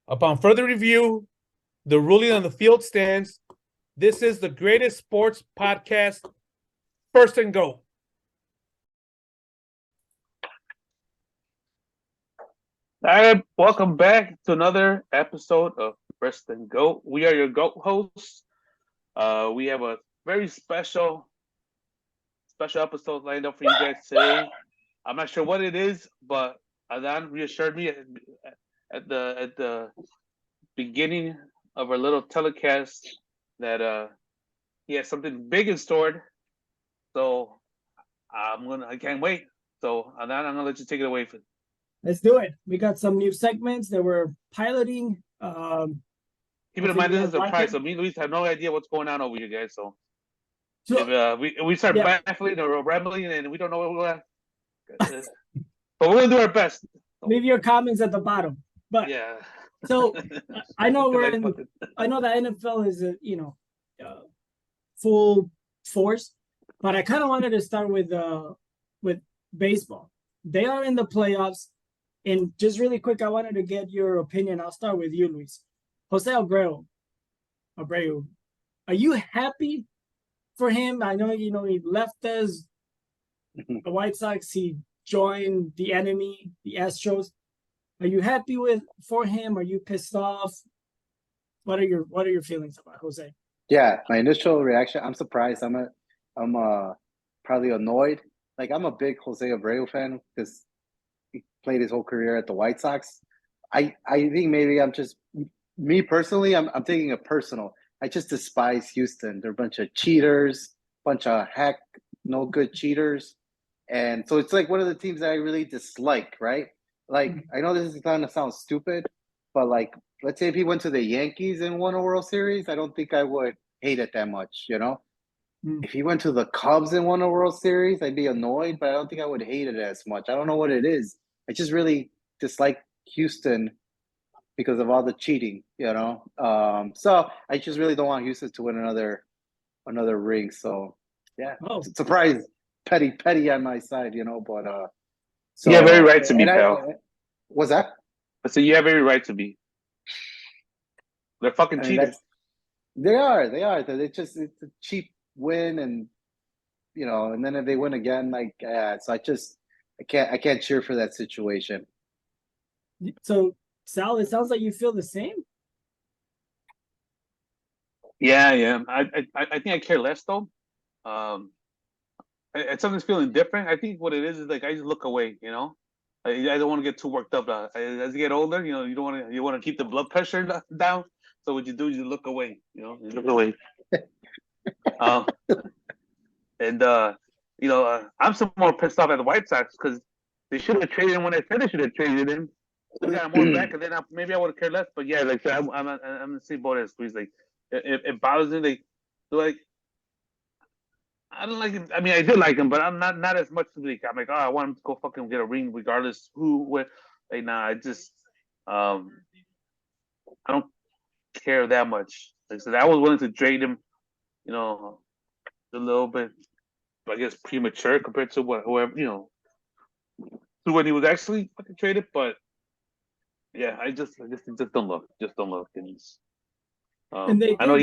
Upon further review, the ruling on the field stands. This is the greatest sports podcast, First and Goat. All right, welcome back to another episode of First and Goat. We are your GOAT hosts. We have a very special episode lined up for you guys today. I'm not sure what it is, but Adan reassured me at the beginning of our little telecast that he has something big in store. So I can't wait. So Adan, I'm gonna let you take it away. Let's do it. We got some new segments that we're piloting. Keep in mind, this is a surprise. So me and Luis have no idea what's going on over here, guys. So if we start baffling or rambling and we don't know what we're but we're gonna do our best. Leave your comments at the bottom. But yeah. So I know I know the NFL is full force, but I kind of wanted to start with baseball. They are in the playoffs, and just really quick, I wanted to get your opinion. I'll start with you, Luis. Jose Abreu. Are you happy for him? I know he left us, the White Sox. He joined the enemy, the Astros. Are you happy for him? Are you pissed off? What are your feelings about Jose? Yeah, my initial reaction, I'm surprised. I'm probably annoyed. Like, I'm a big Jose Abreu fan because he played his whole career at the White Sox. I think maybe I'm just me personally. I'm taking it personal. I just despise Houston. They're a bunch of cheaters, bunch of no good cheaters, and so it's like one of the teams that I really dislike. Right? Like, I know this is going to sound stupid, but like, let's say if he went to the Yankees and won a World Series, I don't think I would hate it that much. If he went to the Cubs and won a World Series, I'd be annoyed, but I don't think I would hate it as much. I don't know what it is. I just really dislike Houston because of all the cheating, So I just really don't want Houston to win another ring. So yeah, surprise, petty on my side, but so you have every right to be, pal. What's that? I said you have every right to be. They're fucking cheating. They are. It's a cheap win, and and then if they win again, so I can't cheer for that situation. So Sal, it sounds like you feel the same. Yeah. I think I care less though. Something's feeling different. I think what it is like I just look away. I don't want to get too worked up. As you get older, you want to keep the blood pressure down. So what you do is you look away. You look away. I'm some more pissed off at the White Sox because they should have traded him when they said they should have traded him. We got more back, and then maybe I would have cared less. But yeah, like I'm the same boat as Squeeze. Like it bothers me. Like I don't like him. I mean, I did like him, but I'm not as much. Like I'm like, I want him to go fucking get a ring, regardless where. Like, nah, I just I don't care that much. Like I said, I was willing to trade him, a little bit, I guess, premature compared to whoever, to when he was actually fucking traded. But yeah, I just don't look. And they I know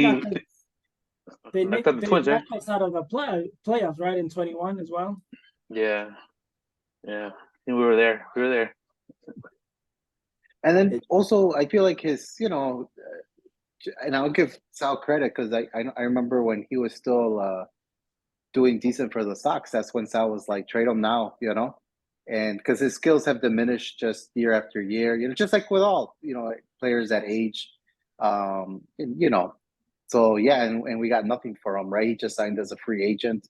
they knocked Twins, right? us out of the playoffs, right, in 21 as well. Yeah. I think we were there. And then also, I feel like his, and I'll give Sal credit because I remember when he was still doing decent for the Sox. That's when Sal was like, trade him now, and because his skills have diminished just year after year, just like with all players that age, So yeah, and we got nothing for him, right? He just signed as a free agent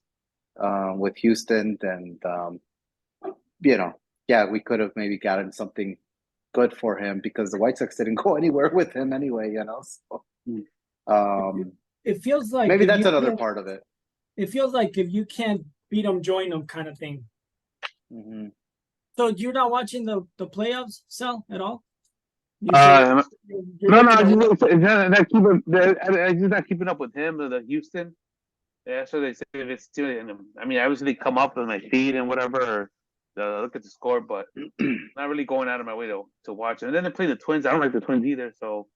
with Houston, and yeah, we could have maybe gotten something good for him because the White Sox didn't go anywhere with him anyway, So it feels like maybe that's another part of it. It feels like if you can't beat them, join them, kind of thing. Mm-hmm. So you're not watching the playoffs, Sal, at all? No, I'm just not keeping up with him or the Houston. Yeah, so they say if it's still. I mean, obviously they come up on my feed and whatever. look at the score, but not really going out of my way to watch it. And then they play the Twins. I don't like the Twins either, so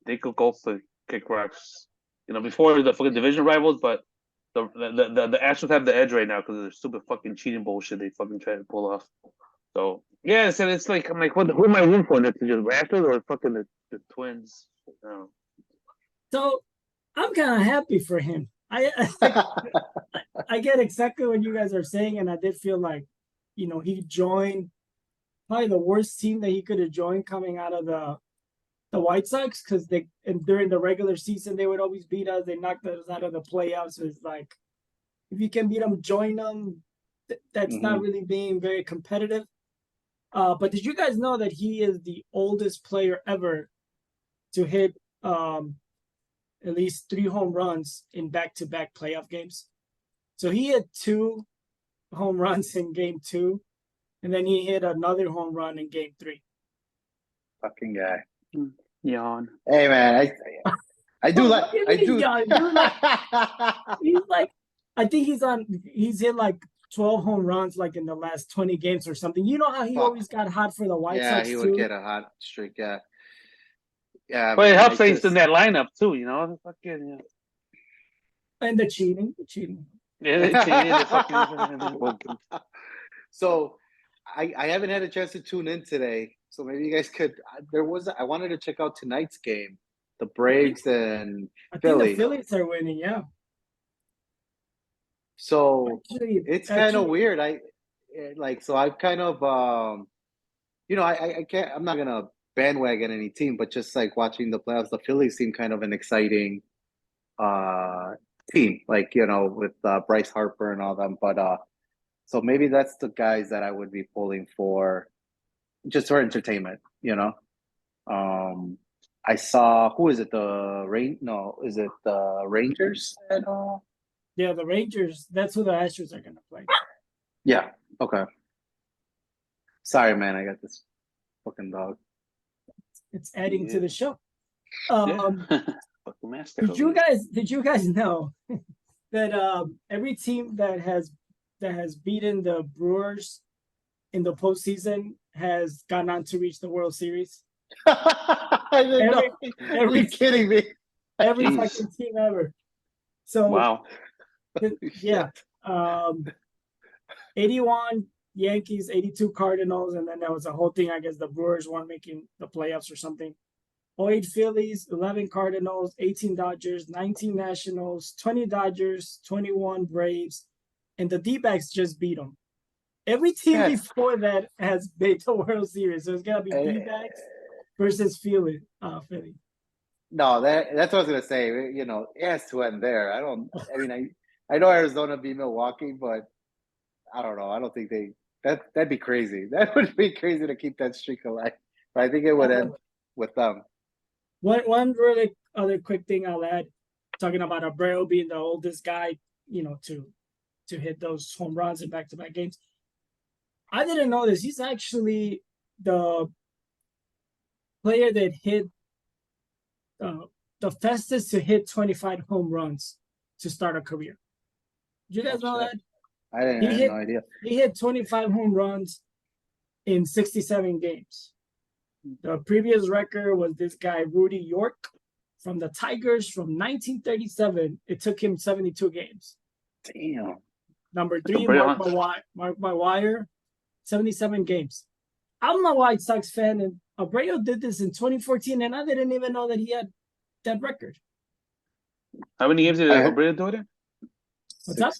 they could go for kick rocks. Before the fucking division rivals, but the Astros have the edge right now because of their stupid fucking cheating bullshit they fucking try to pull off. So yeah, so it's like I'm like, who am I rooting for? Is it just Raptors or fucking the Twins? So I'm kind of happy for him. I get exactly what you guys are saying, and I did feel like, he joined probably the worst team that he could have joined coming out of the White Sox, because during the regular season they would always beat us. They knocked us out of the playoffs. So it's like, if you can beat them, join them. That's not really being very competitive. But did you guys know that he is the oldest player ever to hit at least 3 home runs in back-to-back playoff games? So he hit 2 home runs in game 2, and then he hit another home run in game 3. Fucking guy. Yawn. Hey man, I do like. I do. He's like, I think he's hit like 12 home runs like in the last 20 games or something. You know how he always got hot for the White Sox he too? would get a hot streak. Yeah. But it helps that he's in that lineup too. Fucking. And the cheating. Yeah, the fucking. So, I haven't had a chance to tune in today. So maybe you guys could. I wanted to check out tonight's game, the Braves and Philly. Think the Phillies are winning. Yeah. So it's kind of weird. So I've kind of, I can't. I'm not gonna bandwagon any team, but just like watching the playoffs, the Phillies seem kind of an exciting team. With Bryce Harper and all them. But so maybe that's the guys that I would be pulling for, just for entertainment. I saw, who is it? Is it the Rangers? Yeah, the Rangers. That's who the Astros are gonna play. Yeah. Okay. Sorry, man. I got this fucking dog. It's adding to the show. Did you guys know that every team that has beaten the Brewers in the postseason has gone on to reach the World Series? I didn't know. Are you kidding me? Every fucking team ever. So wow. Yeah. 81 Yankees, 82 Cardinals, and then there was a whole thing. I guess the Brewers weren't making the playoffs or something. 08 Phillies, 11 Cardinals, 18 Dodgers, 19 Nationals, 20 Dodgers, 21 Braves, and the D-backs just beat them. Every team before that has made the World Series, so it's gonna be D-backs versus Philly. No, that's what I was gonna say. It has to end there. I know Arizona beat Milwaukee, but I don't know. I don't think that'd be crazy. That would be crazy to keep that streak alive. But I think it would end with them. One really other quick thing I'll add, talking about Abreu being the oldest guy, to hit those home runs in back-to-back games. I didn't know this. He's actually the player that hit the fastest to hit 25 home runs to start a career. Did you guys know that? I had no idea. He hit 25 home runs in 67 games. The previous record was this guy, Rudy York, from the Tigers from 1937. It took him 72 games. Damn. Number 3, Mark McGwire, 77 games. I'm a White Sox fan, and Abreu did this in 2014, and I didn't even know that he had that record. How many games did Abreu do it? What's up?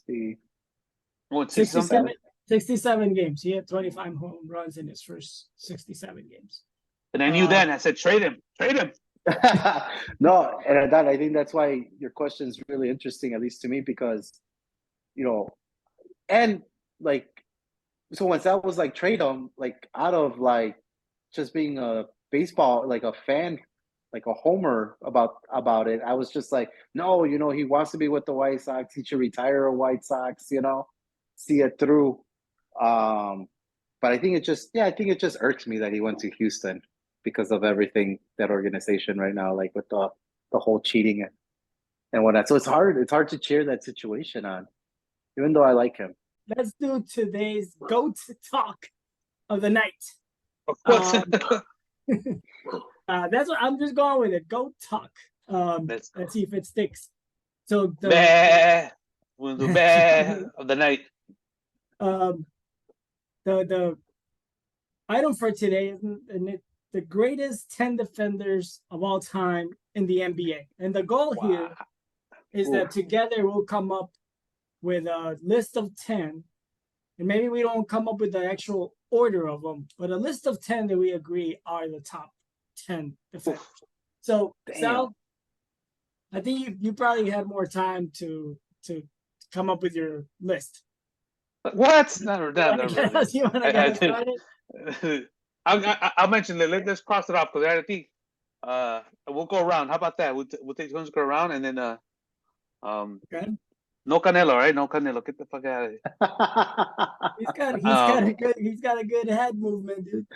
67 games. He had 25 home runs in his first 67 games. And I knew then. I said, trade him. No, and I think that's why your question is really interesting, at least to me, because, and so once that was trade him, out of just being a baseball, a fan, a homer about it, I was just no, he wants to be with the White Sox. He should retire a White Sox, see it through. But I think it just irks me that he went to Houston because of everything, that organization right now, with the whole cheating and whatnot. So it's hard to cheer that situation on, even though I like him. let's do today's GOAT talk of the night. Of course. That's what I'm just going with it. GOAT talk. Let's see if it sticks. So We'll do bad of the night. The item for today is the greatest 10 defenders of all time in the NBA. And the goal here is that together we'll come up with a list of 10. And maybe we don't come up with the actual order of them, but a list of 10 that we agree are the top 10 defenders. So, Sal, I think you probably had more time to come up with your list. What? You want to get us started? I'll mention it. Let's cross it off because I think we'll go around. How about that? We'll take turns, go around, and then Okay. no Canelo, right? No Canelo. Get the fuck out of here. He's got a good head movement, dude.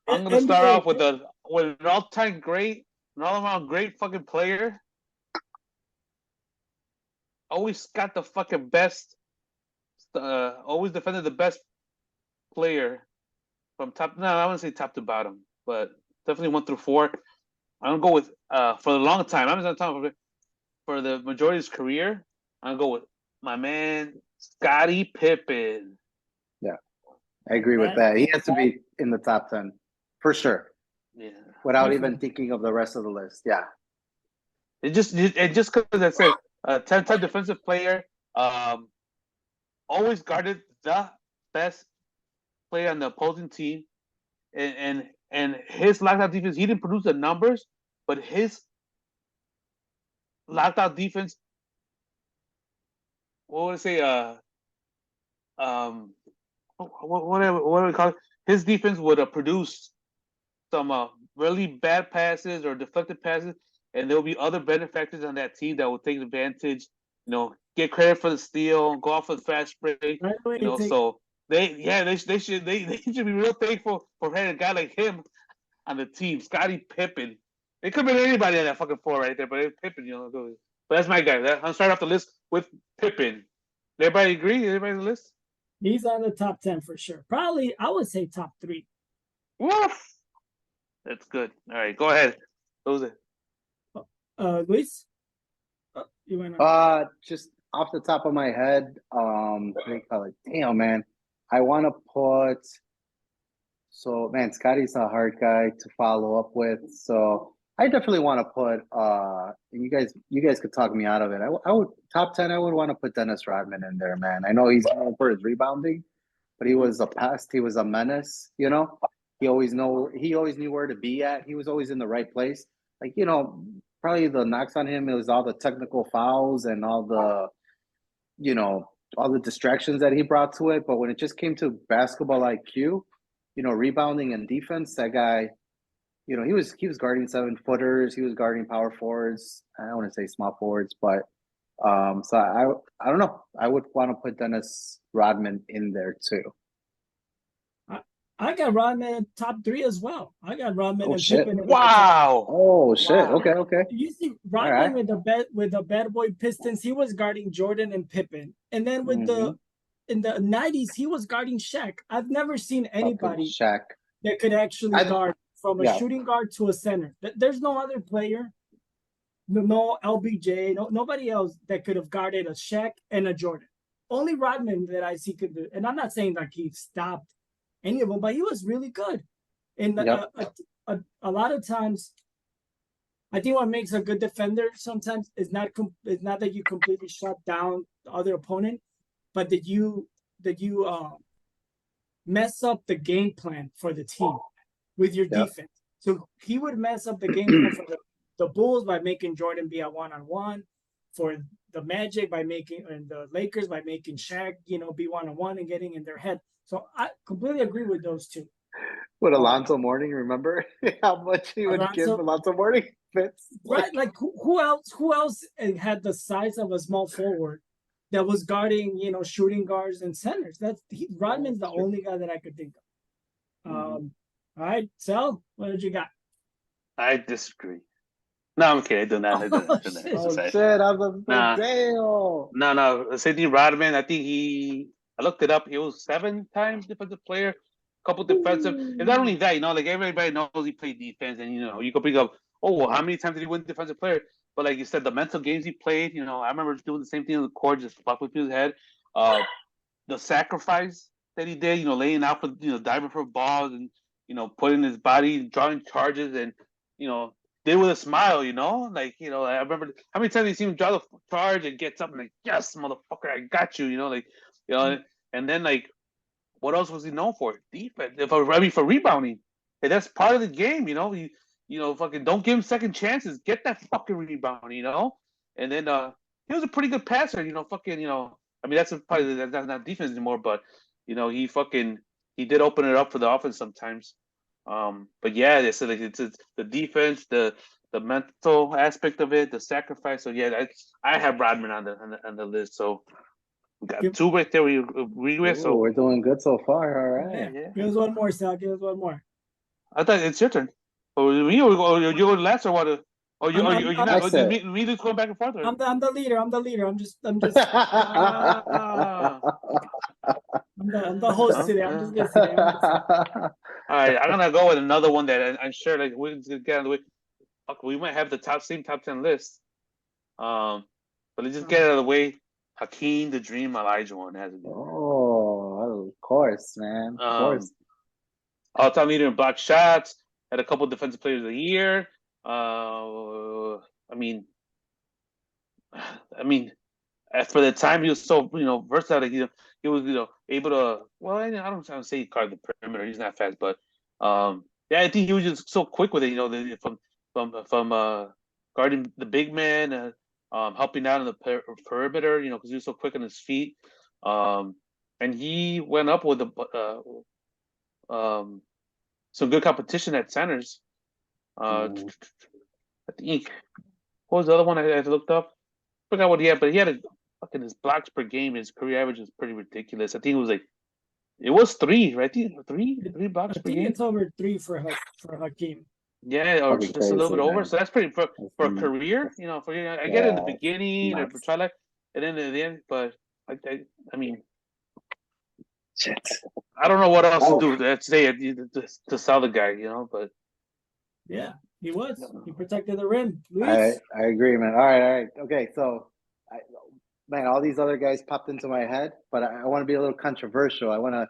I'm gonna start off with an all-time great, an all-around great fucking player. Always got the fucking best. Always defended the best player from top. No, I wouldn't say top to bottom, but definitely 1 through 4. I'm gonna go with for a long time. I'm just talking for the majority of his career. I'm gonna go with my man Scottie Pippen. Yeah, I agree with that. He has to be in the top 10 for sure. Yeah, without even thinking of the rest of the list. Yeah, it just because I said 10-time defensive player. Always guarded the best player on the opposing team, and his lockdown defense. He didn't produce the numbers, but his lockdown defense. What would I say? What do we call it? His defense would produce some really bad passes or deflected passes, and there will be other benefactors on that team that will take advantage. Get credit for the steal, go off for the fast break. So they should be real thankful for having a guy like him on the team, Scottie Pippen. It could be anybody on that fucking floor right there, but it's Pippen, But that's my guy. I'm starting off the list with Pippen. Everybody agree? Everybody on the list? He's on the top 10 for sure. Probably, I would say top 3. Woof! That's good. All right, go ahead. Who's it? Luis? You went on. Just off the top of my head, what do you call it? Damn, man. I want to put. So, man, Scotty's a hard guy to follow up with. So, I definitely want to put. And you guys could talk me out of it. I would top 10. I would want to put Dennis Rodman in there, man. I know he's known for his rebounding, but he was a pest. He was a menace. He always knew where to be at. He was always in the right place. Probably the knocks on him, it was all the technical fouls and all the distractions that he brought to it. But when it just came to basketball IQ, rebounding and defense, that guy, he was guarding 7-footers, he was guarding power forwards. I don't want to say small forwards, but so I don't know. I would want to put Dennis Rodman in there too. I got Rodman top 3 as well. I got Rodman and shit. Pippen. Wow. Oh shit. Wow. Okay. You see Rodman with the bad boy Pistons, he was guarding Jordan and Pippen. And then with in the 90s, he was guarding Shaq. I've never seen anybody that could actually guard from a shooting guard to a center. There's no other player, no LBJ, nobody else that could have guarded a Shaq and a Jordan. Only Rodman that I see could do. And I'm not saying that he stopped any of them, but he was really good. And a lot of times, I think what makes a good defender sometimes is not that you completely shut down the other opponent, but that you mess up the game plan for the team with your defense. So he would mess up the game plan for the Bulls by making Jordan be a 1-on-1, for the Magic and the Lakers by making Shaq, be 1-on-1 and getting in their head. So I completely agree with those two. With Alonzo Mourning, remember how much he would give Alonzo Mourning? Right, like who else had the size of a small forward that was guarding, shooting guards and centers? Rodman's the only guy that I could think of. All right, Sal, what did you got? I disagree. No, I'm kidding. I do not. I do not. shit. Oh Sorry. shit! I'm a Nah. damn. No. Sidney Rodman. I think I looked it up. He was 7 times defensive player, couple defensive. It's not only that, like everybody knows he played defense, and you could bring up, oh, well, how many times did he win defensive player? But like you said, the mental games he played. I remember doing the same thing in the court, just fuck with his head. The sacrifice that he did, laying out for, diving for balls and, putting his body, drawing charges and, did with a smile, I remember how many times you see him draw the charge and gets up and like, yes, motherfucker, I got you, and then like, what else was he known for? Defense, for rebounding. Hey, that's part of the game, fucking don't give him second chances, get that fucking rebound, and then he was a pretty good passer, fucking, I mean, that's not defense anymore, but he did open it up for the offense sometimes. But yeah, it's the defense, the mental aspect of it, the sacrifice. So yeah, I have Rodman on the list. So we got two right there. We agree with. So we're doing good so far. All right. Yeah. Give us one more, Sal. Give us one more. I thought it's your turn. Or you going last or what? Oh, you're not. Me just going back and forth. I'm the leader. I'm just. I'm the host today. I'm just listening. All right, I'm gonna go with another one that I'm sure like we're gonna get out of the way. Fuck, we might have the same top 10 list. But let's just get it out of the way. Hakeem the Dream Olajuwon has it. Oh, of course, man. Of course. All-time leader in block shots. Had a couple defensive players of the year. I mean, as for the time he was so versatile. Like, he was able to. Well, I don't want to say he guarded the perimeter. He's not fast, but yeah, I think he was just so quick with it. From guarding the big man, helping out on the perimeter. Because he was so quick on his feet. And he went up with some good competition at centers. I think what was the other one I looked up? Forgot what he had, but he had fucking his blocks per game. His career average is pretty ridiculous. I think it was 3, right? Three blocks per game. It's over 3 for Hakeem. Yeah, or just a little bit over. So that's pretty for a career. I get it in the beginning or for twilight, and then at the end. But I mean, shit. I don't know what else to do to sell the guy. But yeah, he was. He protected the rim. I agree, man. All right. Okay, so, man, all these other guys popped into my head, but I want to be a little controversial. I want to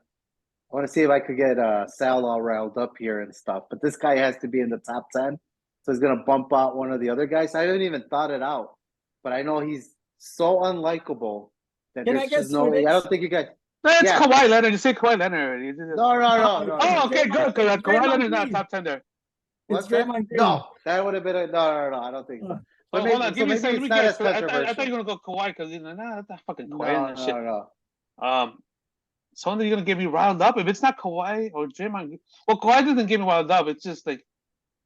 see if I could get Sal all riled up here and stuff. But this guy has to be in the top 10, so he's gonna bump out one of the other guys. I haven't even thought it out, but I know he's so unlikable that there's just no way. I don't think you guys. It's Kawhi Leonard. You say Kawhi Leonard. No. Oh, okay, good. Because Kawhi Leonard is not top 10 there. It's Draymond Green. No, that would have been no. I don't think so. But hold on, give me a second. I thought you were gonna go Kawhi because that's not fucking Kawhi. No. Someone you're gonna get me riled up. If it's not Kawhi or Draymond, well, Kawhi doesn't get me riled up. It's just like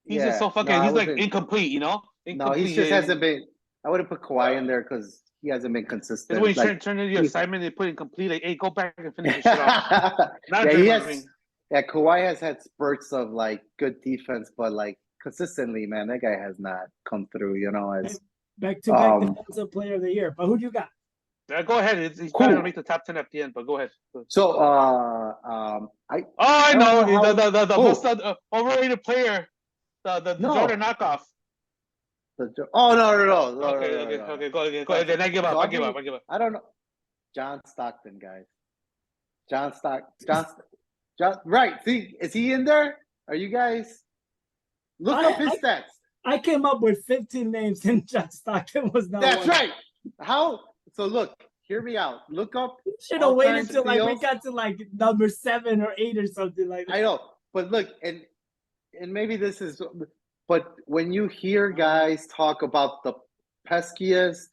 he's just so fucking. He's like incomplete, No, he just hasn't been. I would have put Kawhi in there because he hasn't been consistent. It's when you turn in your assignment, they put incomplete. Like, hey, go back and finish the shit off. Kawhi has had spurts of like good defense, but like consistently, man, that guy has not come through. As back-to-back defensive player of the year. But who do you got? Go ahead. He's probably gonna make the top 10 at the end. But go ahead. So, I know the most overrated player, the Jordan knockoff. No. Okay. Go ahead. Then I give up. I don't know. John Stockton, guys. John Stockton. Right. See, is he in there? Are you guys? Look up his stats. I came up with 15 names and John Stockton was not That's one. right. How? So look, hear me out. Look up. Should have waited till we got to number 7 or 8 or something like that. I know, but look, and maybe this is, but when you hear guys talk about the peskiest,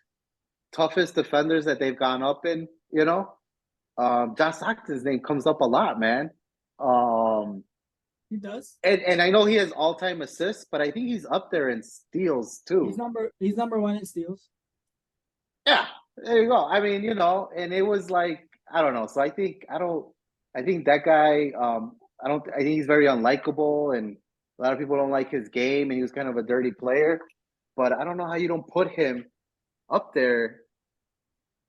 toughest defenders that they've gone up in, John Stockton's name comes up a lot, man. He does, and I know he has all-time assists, but I think he's up there in steals too. He's number 1 in steals. Yeah, there you go. I mean, and it was like I don't know. So I think that guy. I think he's very unlikable, and a lot of people don't like his game, and he was kind of a dirty player. but I don't know how you don't put him up there.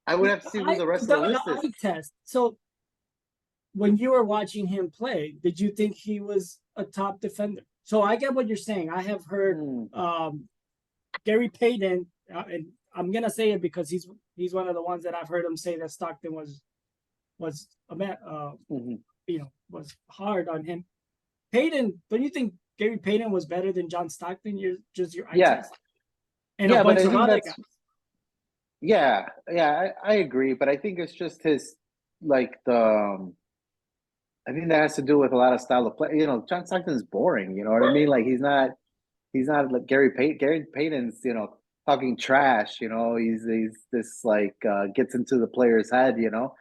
I would have to see who the rest of the list is. eye test. So when you were watching him play, did you think he was a top defender? So I get what you're saying. I have heard Gary Payton, and I'm gonna say it because he's one of the ones that I've heard him say that Stockton was was hard on him. Payton, don't you think Gary Payton was better than John Stockton? Your eye test? And a bunch of other guys. Yeah, I agree, but I think it's just his I think that has to do with a lot of style of play. You know, John Stockton's boring. You know what I mean? Like he's not like Gary Payton. Gary Payton's talking trash. You know, he's this gets into the player's head. You know,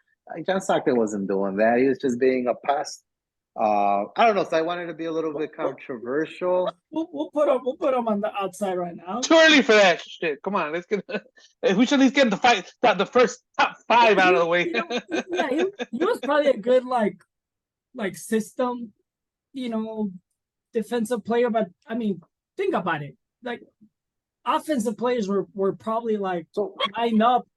John Stockton wasn't doing that. He was just being a pest. I don't know. So I wanted to be a little bit controversial. We'll put him on the outside right now. Too early for that shit. Come on, let's get. We should at least get the first top 5 out of the way. He was probably a good system, defensive player. But I mean, think about it. Like offensive players were probably lined up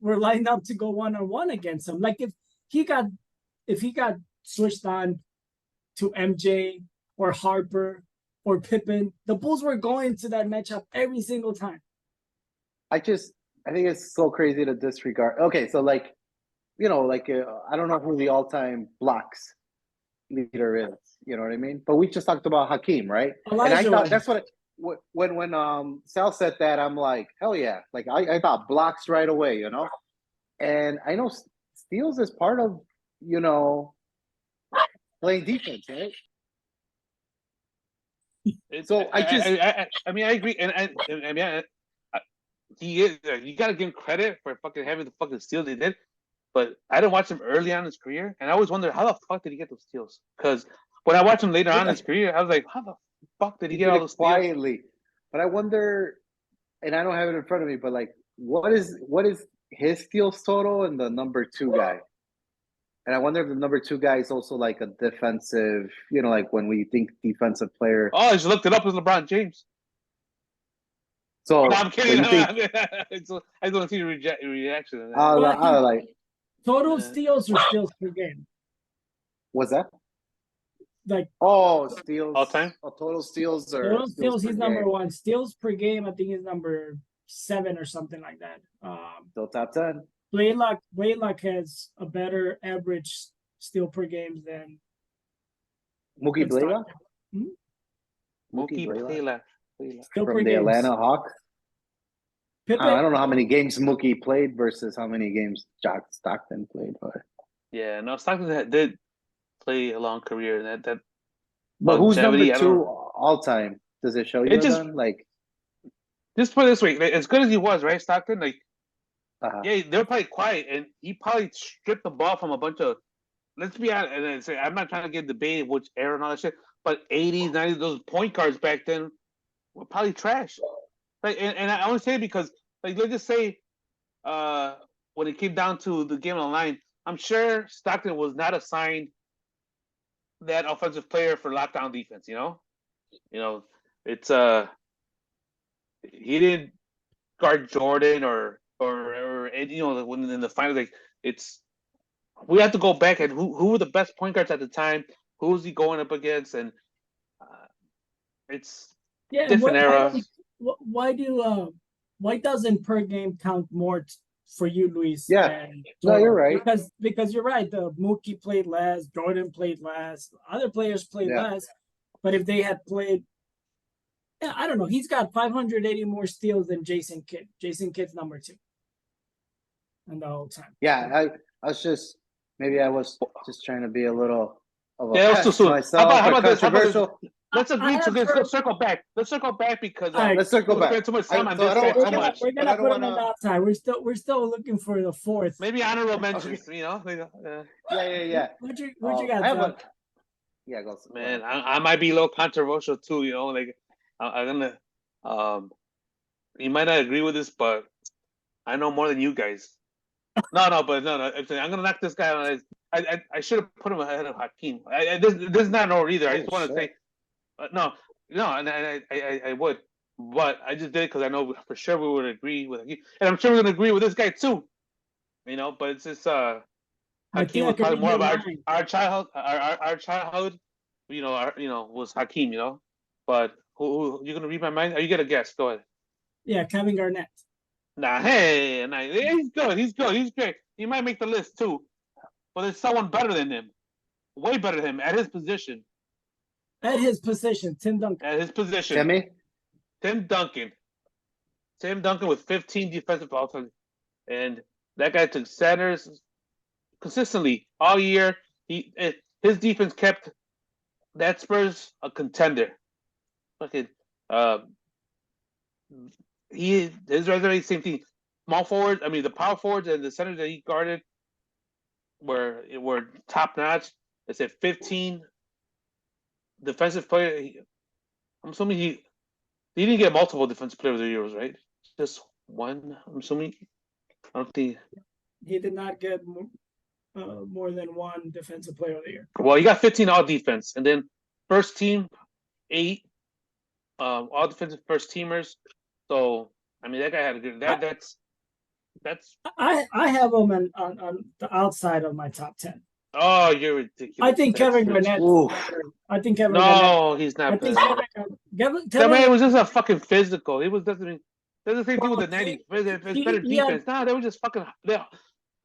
to go 1-on-1 against him. Like if he got switched on to MJ or Harper or Pippen, the Bulls were going to that matchup every single time. I think it's so crazy to disregard. Okay, so I don't know who the all-time blocks leader is. You know what I mean? But we just talked about Hakeem, right? Elijah, and I thought that's when Sal said that, I'm like, hell yeah! Like I thought blocks right away, And I know steals is part of playing defense, right? I mean, I agree, and he is. You got to give him credit for fucking having the fucking steals he did. But I didn't watch him early on in his career, and I always wondered how the fuck did he get those steals? Because when I watched him later on in his career, I was like, how the fuck did he get all those steals? Quietly. But I wonder, and I don't have it in front of me, but what is his steals total and the number 2 guy? And I wonder if the number 2 guy is also like a defensive, when we think defensive player. Oh, I just looked it up as LeBron James. So no, I'm kidding. So I don't see your reaction. Total steals or steals per game? What's that? Steals all time. Total steals or total steals. He's number 1. Steals per game, I think he's number 7 or something like that. Still top 10. Blaylock has a better average steal per game than Mookie Blaylock. Mookie Blaylock. From the Atlanta Hawks. Pippen, I don't know how many games Mookie played versus how many games John Stockton played, but yeah, no, Stockton did play a long career. That but who's number 2 all time? Does it show you? Just put it this way: as good as he was, right, Stockton? Yeah, they were probably quiet, and he probably stripped the ball from a bunch of. Let's be honest, and I'm not trying to get debated which era and all that shit, but 80s, 90s, those point guards back then were probably trash. And I only say it because, let's just say, when it came down to the game on the line, I'm sure Stockton was not assigned that offensive player for lockdown defense. It's he didn't guard Jordan or when in the finals, we have to go back and who were the best point guards at the time? Who was he going up against? And it's different era. Why doesn't per game count more for you, Luis? Yeah, no, you're right. Because you're right. The Mookie played less, Jordan played less, other players played less. But if they had played, I don't know. He's got 580 more steals than Jason Kidd. Jason Kidd's number 2 in the whole time. Yeah, I was just trying to be a little of a myself. How about this? Let's agree to this. Let's circle back. Let's circle back because let's circle back. Too much time on this. We're gonna put him on the outside. We're still looking for the 4th. Maybe honorable mentions. Yeah. What you got? Yeah, go. Man, I might be a little controversial too. I'm gonna. You might not agree with this, but I know more than you guys. No. I'm gonna knock this guy out. I should have put him ahead of Hakeem. This is not an order either. I just want to say. No, and I would. but I just did it because I know for sure we would agree with Hakeem, and I'm sure we're gonna agree with this guy too. But it's just I think Hakeem I was can probably read more your of mind. our childhood. Our childhood, was Hakeem. But who you gonna read my mind? Are you gonna guess? Go ahead. Yeah, Kevin Garnett. Nah, he's good. He's good. He's great. He might make the list too, but there's someone better than him, way better than him at his position. At his position, Tim Duncan. At his position, Timmy. Tim Duncan. Tim Duncan with 15 defensive fouls, and that guy took centers consistently all year. His defense kept that Spurs a contender. Fucking, his resume same thing. Small forwards, the power forwards and the centers that he guarded were top notch. They said 15 defensive player. I'm assuming he didn't get multiple defensive player of the years, right? Just one. I'm assuming. I don't think He did not get more than one defensive player of the year. Well, he got 15 all defense, and then first team 8 all defensive first teamers. So that guy had a good. That's. I have him on the outside of my top 10. Oh, you're ridiculous. I think Kevin Garnett. I think Kevin Garnett. No, he's not. I think Kevin. That man was just a fucking physical. It was doesn't. That's the same thing with the 90s. It's better defense. Nah, they were just fucking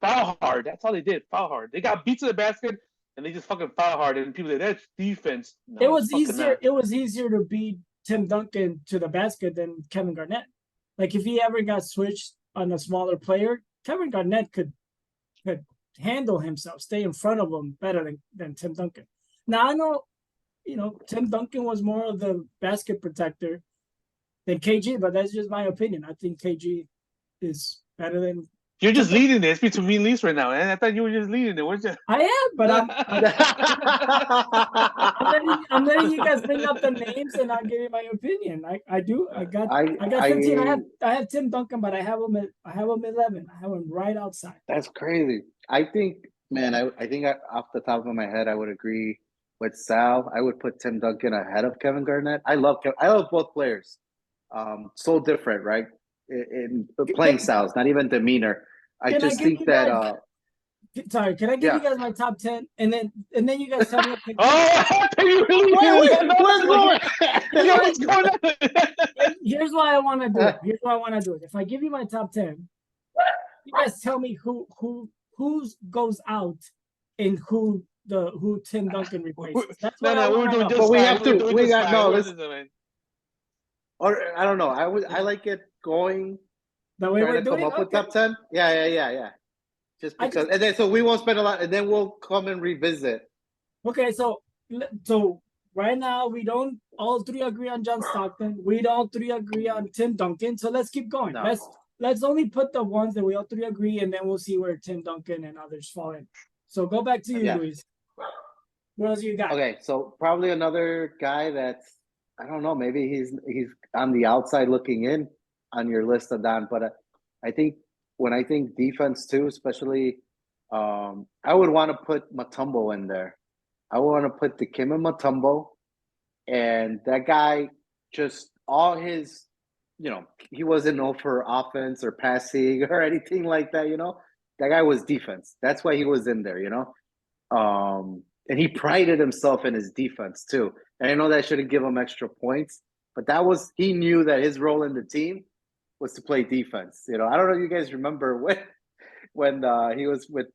foul hard. That's all they did. Foul hard. They got beat to the basket and they just fucking foul hard. And people say that's defense. No, it was easier. Not. It was easier to beat Tim Duncan to the basket than Kevin Garnett. Like if he ever got switched on a smaller player, Kevin Garnett could handle himself, stay in front of him better than Tim Duncan. Now I know, Tim Duncan was more of the basket protector than KG, but that's just my opinion. I think KG is better than. You're just leading this between me and Lise right now, man. I thought you were just leading it. I am, but I'm letting you guys bring up the names, and I'll give you my opinion. I do. I got 15. I have Tim Duncan, but I have him 11. I have him right outside. That's crazy. I think, man. I think off the top of my head, I would agree with Sal. I would put Tim Duncan ahead of Kevin Garnett. I love both players. So different, right? In playing styles, not even demeanor. I just think that. Sorry, can I give you guys my top 10, and then you guys tell me? You really what's going on? Here's why I want to do it. If I give you my top 10, you guys tell me who goes out and who Tim Duncan replaces. That's what we're doing just. But we have to. We got no. Or I don't know. I like it going. The way we're doing come up with top 10. Yeah. Just because, and then so we won't spend a lot, and then we'll come and revisit. Okay, so right now we don't all three agree on John Stockton. We don't three agree on Tim Duncan. So let's keep going. No. Let's only put the ones that we all three agree, and then we'll see where Tim Duncan and others fall in. So go back to you, Luis. What else you got? Okay, so probably another guy that's, I don't know, maybe he's on the outside looking in on your list, Adon, but I think when I think defense too, especially, I would want to put Mutombo in there. I want to put the Kim and Mutombo, and that guy just all his, he wasn't known for offense or passing or anything like that. That guy was defense. That's why he was in there. And he prided himself in his defense too. And I know that shouldn't give him extra points, but he knew that his role in the team was to play defense. I don't know if you guys remember when he was with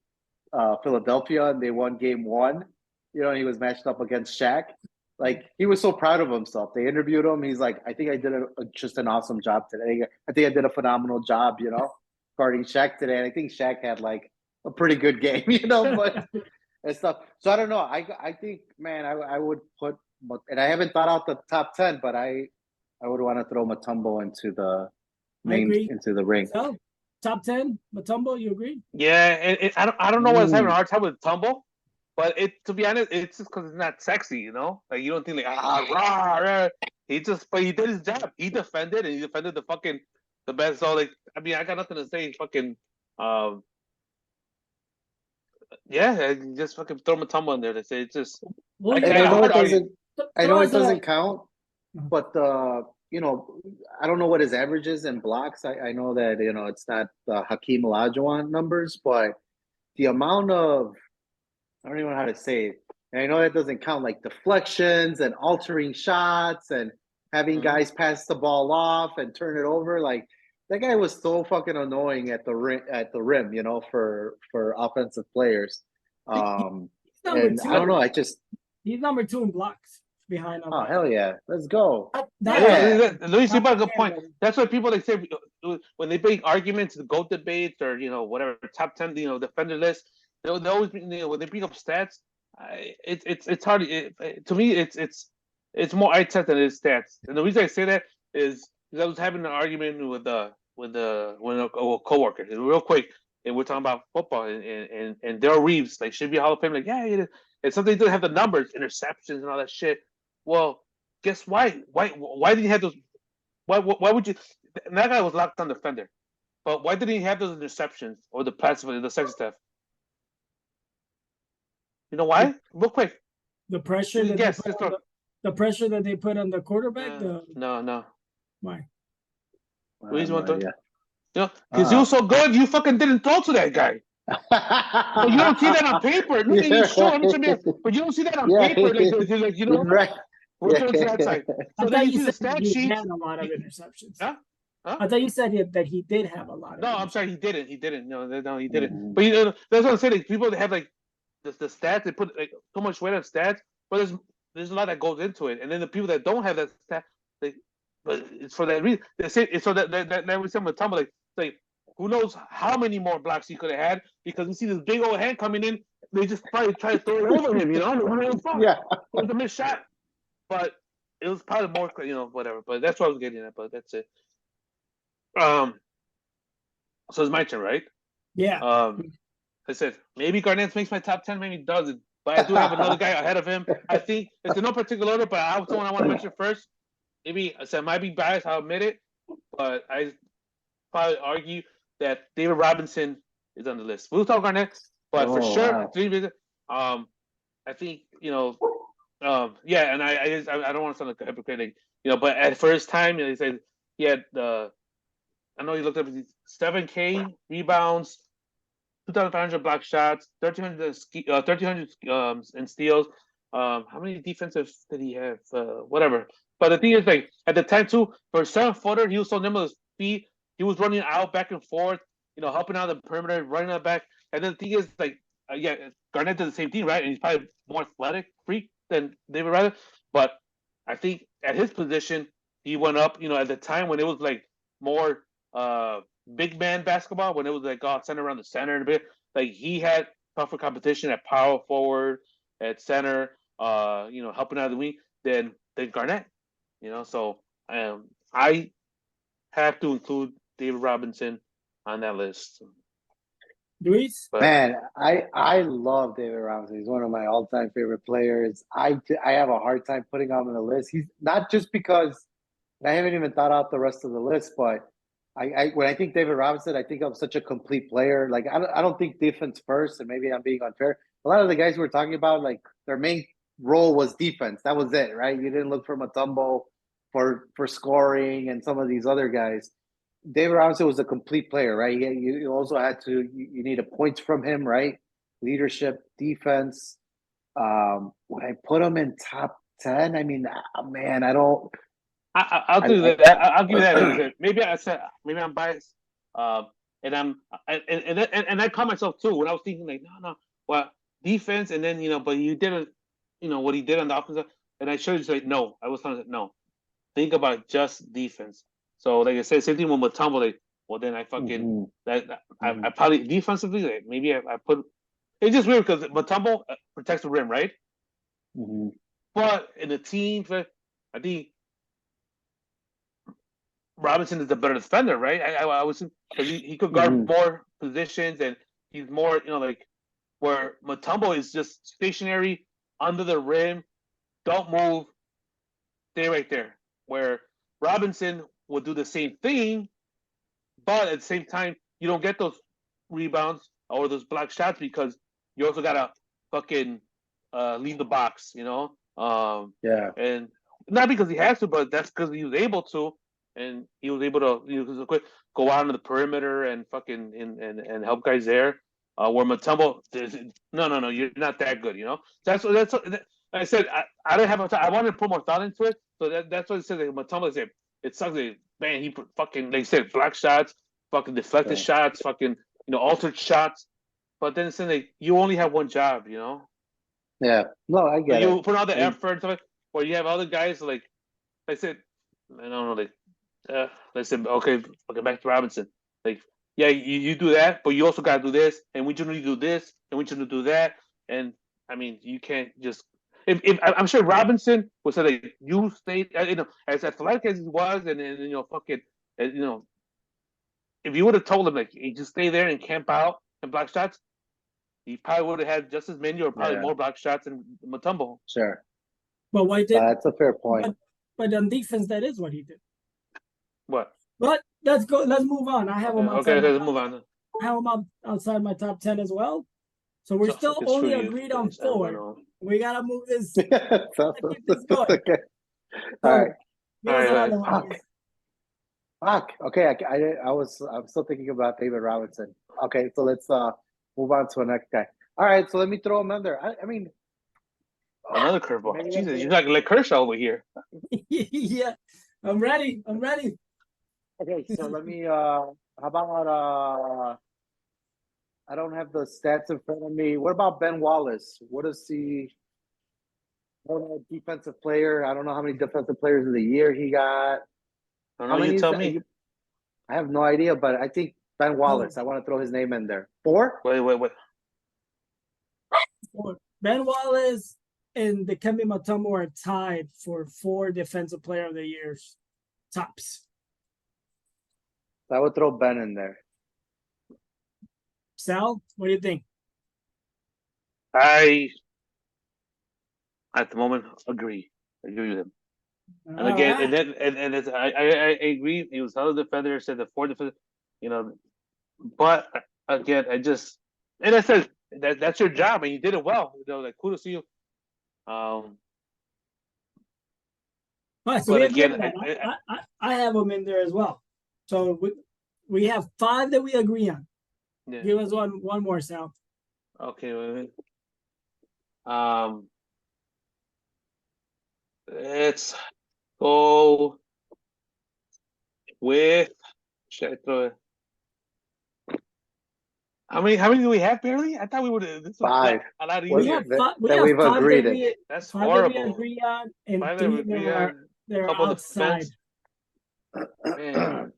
Philadelphia and they won game 1. He was matched up against Shaq. Like, he was so proud of himself. They interviewed him. He's like, I think I did just an awesome job today. I think I did a phenomenal job, guarding Shaq today. And I think Shaq had like a pretty good game, but and stuff. So I don't know. I think, man, I would put, and I haven't thought out the top 10, but I would want to throw Mutombo into the ring. So, top 10, Mutombo, you agree? Yeah, and I don't know what's having a hard time with Mutombo, but to be honest, it's just because it's not sexy, Like, you don't think like rah. But he did his job. He defended, and he defended the best. So like, I got nothing to say. Fucking, just fucking throw Mutombo in there. They say it's just. I know it doesn't count, but I don't know what his average is in blocks. I know that it's not the Hakeem Olajuwon numbers, but the amount of I don't even know how to say it. And I know that doesn't count like deflections and altering shots and having guys pass the ball off and turn it over. Like that guy was so fucking annoying at the rim, for offensive players. Number And two. I don't know. He's number 2 in blocks behind. Oh hell yeah, let's go. Let me see about a good point. That's what people say when they bring arguments, the GOAT debates, or whatever top 10, defender list. They always when they bring up stats. It's hard. To me, it's more eye test than it is stats. And the reason I say that is because I was having an argument with a coworker. Real quick, and we're talking about football, and Darrell Reeves should be a Hall of Fame. Yeah, it's something to have the numbers, interceptions, and all that shit. Well, guess why? Why did he have those? Why would you? That guy was locked on defender, but why did he have those interceptions or the passive, the second stuff? You know why? Real quick. The pressure that the pressure that they put on the quarterback. No. Why? Reason one thing. Because you were so good, you fucking didn't throw to that guy. But you don't see that on paper. But you don't see that on paper. Right. We're going to that side. So then you see the stat sheet. He had a lot of interceptions. Huh? I thought you said that he did have a lot of. No, I'm sorry, he didn't. He didn't. No, he didn't. But that's what I'm saying. People that have the stats, they put so much weight on stats, but there's a lot that goes into it. And then the people that don't have that stat, but it's for that reason. They say it's so that we say with Tumble, who knows how many more blocks he could have had, because we see this big old hand coming in. They just probably try to throw it over him. Yeah, it was a missed shot, but it was probably more, whatever. But that's what I was getting at. But that's it. So it's my turn, right? Yeah. I said maybe Garnett makes my top 10, maybe he doesn't. But I do have another guy ahead of him. I think it's in no particular order, but I have someone I want to mention first. Maybe I said I might be biased, I'll admit it, but I probably argue that David Robinson is on the list. We'll talk Garnett, but for sure, wow. I think yeah, and I don't want to sound like a hypocrite, but at first time, he said he had I know he looked up 7K rebounds, 2,500 block shots, 1,300 in steals. How many defensive did he have? Whatever. But the thing is, at the time too, for a 7-footer, he was so nimble his feet. He was running out back and forth, helping out the perimeter, running out back. And then the thing is, Garnett did the same thing, right? And he's probably more athletic freak than David Robinson. But I think at his position, he went up. At the time when it was more big man basketball, when it was center around the center and a bit, he had tougher competition at power forward, at center, helping out of the wing than Garnett. So I have to include David Robinson on that list. Luis? Man, I love David Robinson. He's one of my all-time favorite players. I have a hard time putting him on the list. He's not just because I haven't even thought out the rest of the list, but when I think David Robinson, I think of such a complete player. I don't think defense first, and maybe I'm being unfair. A lot of the guys we're talking about, their main role was defense. That was it, right? You didn't look for Mutombo for scoring and some of these other guys. David Robinson was a complete player, right? You also had to you needed points from him, right? Leadership, defense. When I put him in top 10, I mean, man, I don't. I'll do that. I'll give you that. Maybe I'm biased, and I call myself too when I was thinking no, well, defense, and then but you didn't, what he did on the offensive, and I should say no. I was telling no, think about just defense. So I said, same thing with Mutombo. Well, then I fucking I probably defensively maybe I put. It's just weird because Mutombo protects the rim, right? Mm-hmm. But in the team, I think Robinson is the better defender, right? I was because he could guard more positions, and he's more where Mutombo is just stationary under the rim, don't move, stay right there. Where Robinson will do the same thing, but at the same time you don't get those rebounds or those block shots because you also gotta fucking leave the box, Yeah. And not because he has to, but that's because he was able to, and he was able to go out on the perimeter and fucking and help guys there. Where Mutombo, no, you're not that good, you know. That's like I said. I didn't have a time. I wanted to put more thought into it, so that's what it said. Like Mutombo said, it sucks. That, man, he fucking like I said, block shots, fucking deflected shots, fucking altered shots. But then it's saying like you only have one job, you know. Yeah, no, I get You it. put all the effort into it, or you have other guys like I said, I don't know, like I said, okay, back to Robinson. Like, yeah, you do that, but you also gotta do this, and we generally do this, and we generally do that. And I mean, you can't just if I'm sure Robinson would say like you stay, as athletic as he was, and fucking, if you would have told him like, hey, just stay there and camp out and block shots, he probably would have had just as many or probably more block shots than Mutombo. Sure. But why did? That's a fair point. But on defense, that is what he did. What? But let's go. Let's move on. I have him outside. Okay, let's move on. I have him outside my top 10 as well. So we're still only agreed on 4. We gotta move this. Keep this going. Okay. All right. Fuck. Okay, I'm still thinking about David Robinson. Okay, so let's move on to the next guy. All right, so let me throw him in there. I mean, another curveball. Jesus, you're not gonna let Kershaw over here. Yeah, I'm ready. Okay, so let me. How about I don't have the stats in front of me. What about Ben Wallace? What is he? Defensive player. I don't know how many defensive players of the year he got. I don't know. You tell me. I have no idea, but I think Ben Wallace. I want to throw his name in there. 4? Wait. 4. Ben Wallace and Dikembe Mutombo are tied for 4 defensive player of the years tops. I would throw Ben in there. Sal, what do you think? I, at the moment, agree with him. And again, and it's, I agree. He was another defender. Said the 4 defender, But again, I said that's your job, and you did it well. Like kudos to you. Right, so but again, I have him in there as well. So we have 5 that we agree on. Yeah. Give us one more, Sal. Okay, wait. Let's go with. Should I throw it? How many do we have, barely? I thought we would. This 5. A lot we easier. have we've agreed on. That's 5 horrible. That we agree on, and 5 3 that they're outside. Man.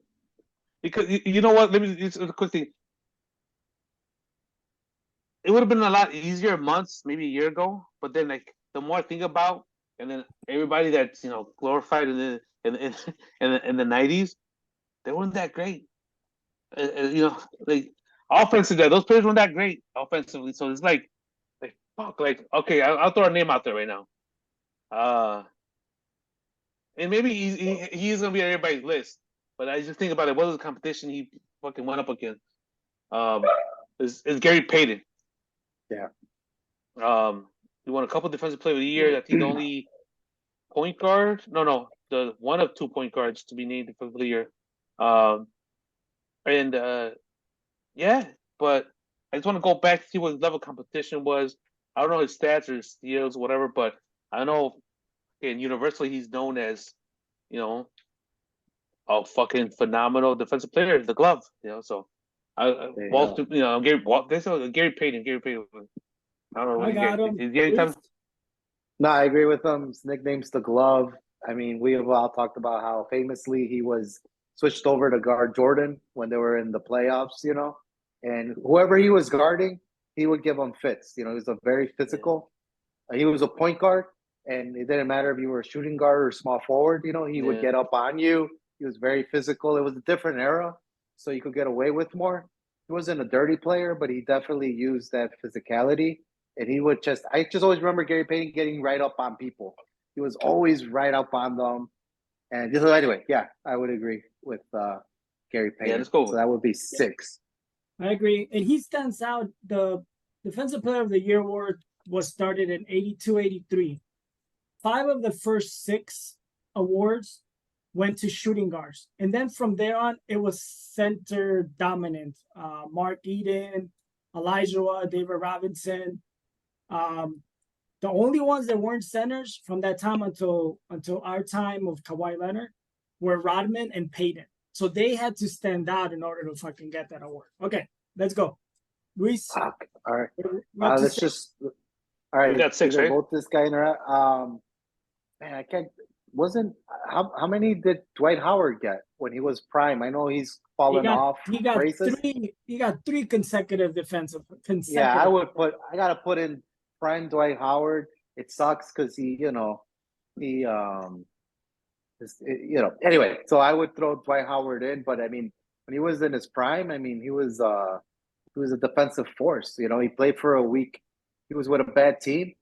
Because you know what? Let me just a quick thing. It would have been a lot easier months, maybe a year ago. But then, like, the more I think about, and then everybody that's glorified in the 90s, they weren't that great. Like offensively, those players weren't that great offensively. So it's like fuck. Like, okay, I'll throw a name out there right now. And maybe he's gonna be on everybody's list. But I just think about it. What was the competition he fucking went up against? Is Gary Payton. Yeah. He won a couple defensive player of the year. I think the only point guard. No, the one of 2 point guards to be named defensive of the year. Yeah, but I just want to go back to see what his level of competition was. I don't know his stats or his steals, whatever, but I know, and universally he's known as, a fucking phenomenal defensive player, the glove, So, Gary Payton. I don't know. I got him. No, I agree with him. His nickname's the glove. I mean, we have all talked about how famously he was switched over to guard Jordan when they were in the playoffs, and whoever he was guarding, he would give him fits. He was a very physical. He was a point guard, and it didn't matter if you were a shooting guard or small forward. He would get up on you. He was very physical. It was a different era, so you could get away with more. He wasn't a dirty player, but he definitely used that physicality. And he would I just always remember Gary Payton getting right up on people. He was always right up on them. And anyway, yeah, I would agree with Gary Payton. Yeah, let's go. So that would be 6. I agree. And he stands out. The Defensive Player of the Year award was started in 82-83. 5 of the first 6 awards went to shooting guards. And then from there on, it was center dominant. Mark Eden, Elijah, David Robinson. The only ones that weren't centers from that time until our time of Kawhi Leonard were Rodman and Payton. So they had to stand out in order to fucking get that award. Okay, let's go. Luis. All right. Let's just. All right. We got 6, either right? Vote this guy in or man, I can't. Wasn't how many did Dwight Howard get when he was prime? I know he's fallen off. He got races. He got 3 consecutive defensive. Yeah, I gotta put in prime Dwight Howard. It sucks because Anyway, so I would throw Dwight Howard in, but I mean, when he was in his prime, I mean, he was a defensive force. He played for a week. He was with a bad team.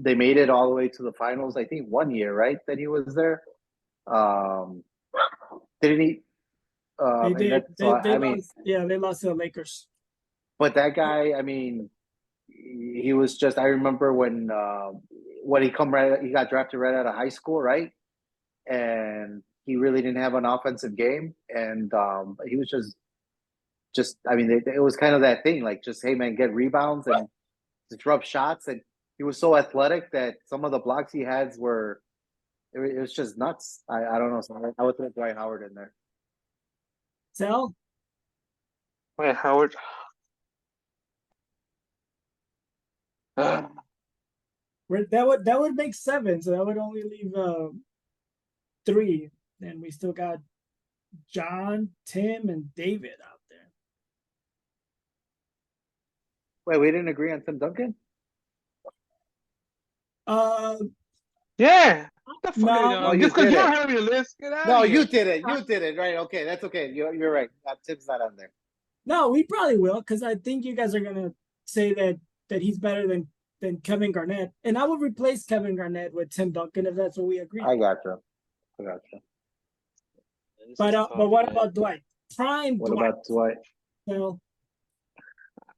They made it all the way to the finals. I think 1 year, right? That he was there. Didn't he? They did. They lost to the Lakers. But that guy, I mean, he was just. I remember when he got drafted right out of high school, right? And he really didn't have an offensive game, and he was just. I mean, it was kind of that thing, like just hey man, get rebounds and disrupt shots, and he was so athletic that some of the blocks he had were. It was just nuts. I don't know. So I would throw Dwight Howard in there. Sal? Dwight Howard. That would make 7, so that would only leave 3. And we still got John, Tim, and David out there. Wait, we didn't agree on Tim Duncan? Yeah. What the fuck No. are you No, doing? you Just because did you it. don't have your list, get out No, of here. you did it. You did it. Right. Okay. That's okay. You're right. Tim's not on there. No, we probably will, because I think you guys are gonna say that he's better than Kevin Garnett. And I would replace Kevin Garnett with Tim Duncan if that's what we agree. I got you. But what about Dwight? Prime What Dwight. about Dwight? So,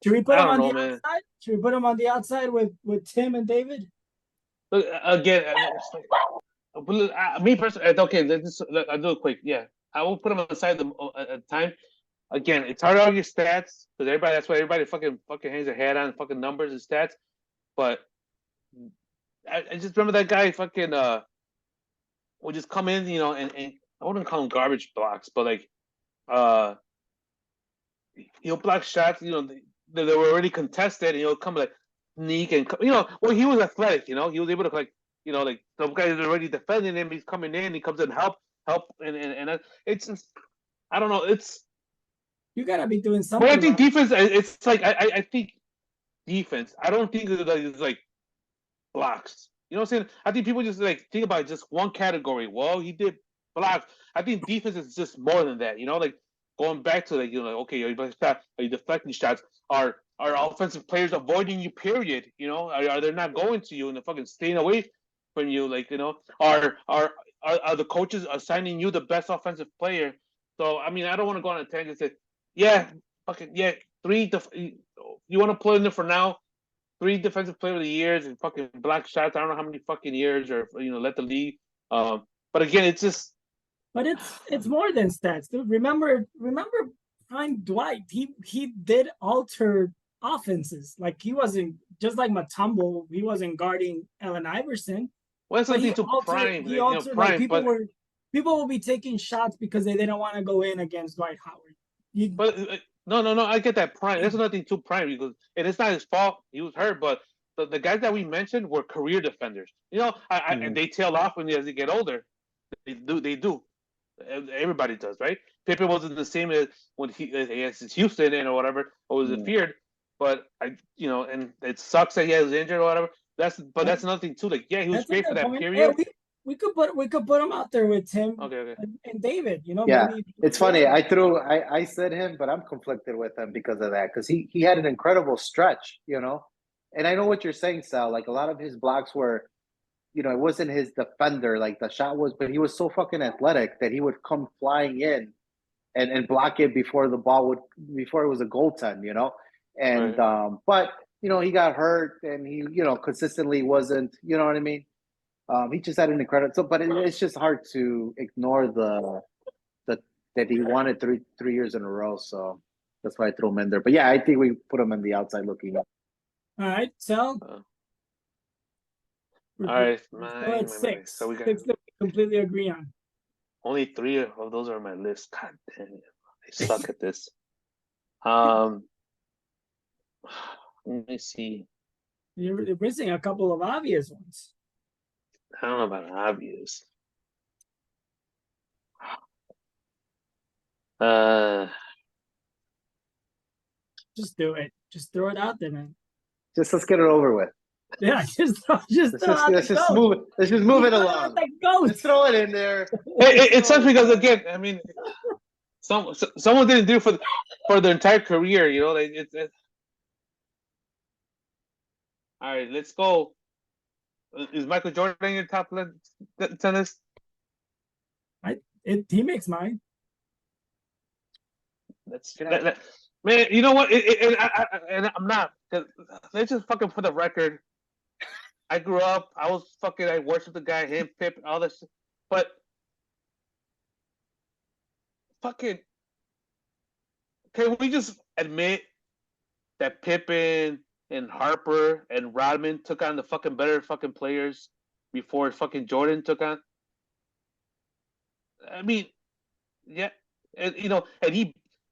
should we put I him on don't the know, man. outside? Should we put him on the outside with Tim and David? Look, again, it's like, me personally, okay, I'll do it quick. Yeah, I will put them aside at the time. Again, it's hard to argue stats because that's why everybody fucking hangs their head on fucking numbers and stats. But I just remember that guy fucking would just come in, and I wouldn't call them garbage blocks, but like he'll block shots, they were already contested, and he'll come like sneak and he was athletic, he was able to like some guys are already defending him, he's coming in, he comes in help, and it's just, I don't know, it's. You gotta be doing something. But I think defense. It's like I think defense. I don't think it's like blocks. You know what I'm saying? I think people just like think about just one category. Well, he did blocks. I think defense is just more than that. Like going back to like okay, are you deflecting shots? Are offensive players avoiding you? Period. Are they not going to you and they're fucking staying away from you? Like are the coaches assigning you the best offensive player? So I mean, I don't want to go on a tangent and say. Yeah, fucking yeah. 3 you want to put in there for now? 3 defensive player of the years and fucking block shots. I don't know how many fucking years or let the league. But again, it's just. But it's more than stats, dude. Remember prime Dwight. He did alter offenses. Like he wasn't just like Mutombo. He wasn't guarding Allen Iverson. Well, that's something to prime. He altered. Prime, like people will be taking shots because they didn't want to go in against Dwight Howard. But no, I get that prime. There's nothing too prime because and it's not his fault. He was hurt, but the guys that we mentioned were career defenders. And they tail off as they get older. They do. Everybody does, right? Pippen wasn't the same as when he against Houston or whatever, or was feared. But and it sucks that he was injured or whatever. That's nothing too. Like he was great for that period. Yeah, we could put him out there with Tim and David. Yeah, it's funny. I said him, but I'm conflicted with him because of that. Because he had an incredible stretch, And I know what you're saying, Sal. Like a lot of his blocks were, it wasn't his defender. Like the shot was, but he was so fucking athletic that he would come flying in, and block it before it was a goaltend, And right. But he got hurt, and he consistently wasn't. You know what I mean? He just had an incredible. So, but it's just hard to ignore the that he won it three years in a row. So that's why I threw him in there. But yeah, I think we put him in the outside looking. All right, so All we're right, still at six. So we got Six that we completely agree on. only 3 of those are on my list. God damn it, I suck at this. Let me see. You're missing a couple of obvious ones. I don't know about obvious. Just do it. Just throw it out there, man. Just let's get it over with. Yeah, just throw out Let's the just goat. move it. Let's just move it Throw along. out the goat. Let's throw it in there. It sucks because again, I mean, someone didn't do it for their entire career. You know, like it's. All right, let's go. Is Michael Jordan in your top 10 list? He makes mine. Man, you know what? And I'm not. Let's just fucking for the record. I grew up. I worshipped the guy, him, Pip, all this. Shit. But fucking, can we just admit that Pippen and Harper and Rodman took on the fucking better fucking players before fucking Jordan took on? I mean, yeah, and he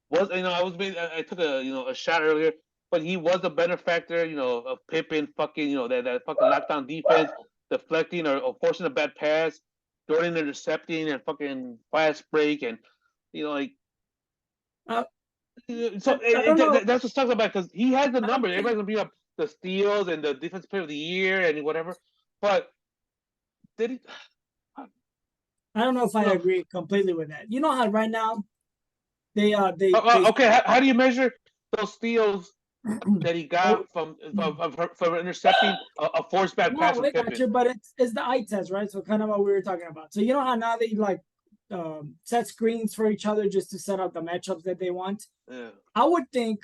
was, I took a shot earlier, but he was a benefactor, of Pippen fucking, that fucking lockdown defense, deflecting or forcing a bad pass, Jordan intercepting and fucking fast break, and like. So that's what sucks about, because he has the numbers. Everybody's gonna be up the steals and the defensive player of the year and whatever, but did he? I don't know if I agree completely with that. You know how right now they okay. How do you measure those steals that he got from intercepting a forced bad pass from Pippen? But it's the eye test, right? So kind of what we were talking about. So you know how now they set screens for each other just to set up the matchups that they want. Yeah. I would think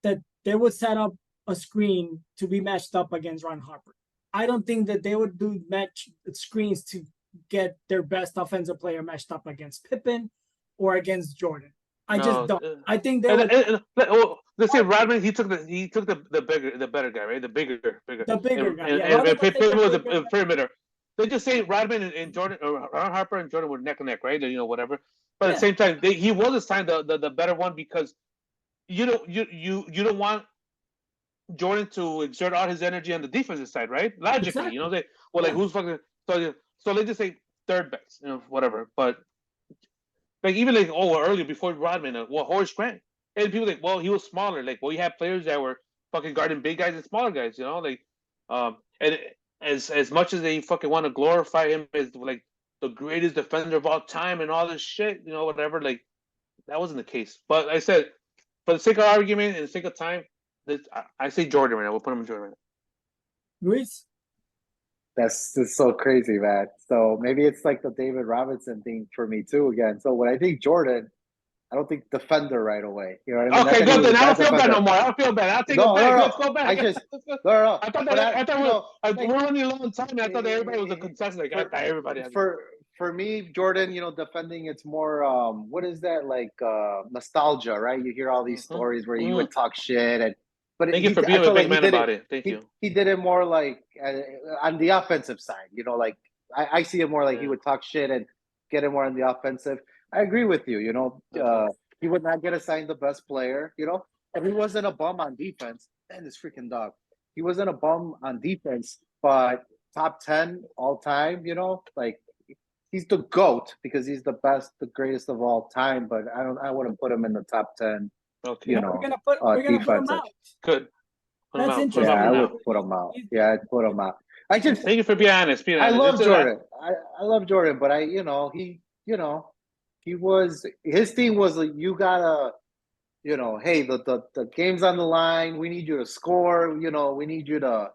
that they would set up a screen to be matched up against Ron Harper. I don't think that they would do match screens to get their best offensive player matched up against Pippen or against Jordan. I just don't. I think they would. Let's say Rodman, he took the better guy, right? The bigger guy. And Pippen was a perimeter. They just say Rodman and Jordan, or Ron Harper and Jordan were neck and neck, right? Whatever. But at the same time, he was assigned the better one, because you don't want Jordan to exert all his energy on the defensive side, right? Logically, exactly. Who's fucking so let's just say third best, whatever. But even earlier before Rodman, Horace Grant, and people he was smaller. You had players that were fucking guarding big guys and smaller guys, and as much as they fucking want to glorify him as the greatest defender of all time and all this shit, whatever, that wasn't the case. But I said, for the sake of argument and the sake of time, I say Jordan right now. We'll put him in Jordan right now. Luis? That's just so crazy, man. So maybe it's like the David Robinson thing for me too again. So when I think Jordan, I don't think defender right away. You know what I mean? Okay, good. Then I don't feel bad no more. I don't feel bad. I'll take it back. Let's go back. I thought we're running a long time, and I thought everybody was a consensus. I thought everybody. For me, Jordan, defending, it's more what is that, nostalgia, right? You hear all these stories where he would talk shit, but thank you for being a big man about it. Thank you. He did it more on the offensive side. I see it more he would talk shit and get it more on the offensive. I agree with you. He would not get assigned the best player. And he wasn't a bum on defense. And this freaking dog, he wasn't a bum on defense, but top 10 all time. He's the GOAT because he's the best, the greatest of all time. But I wouldn't put him in the top 10. Okay. We're gonna put him out. Good. That's interesting. Yeah, I would put him out. Yeah, I'd put him out. Thank you for being honest. I love Jordan. I love Jordan, but he was, his team was you gotta, hey, the game's on the line. We need you to score. We need you to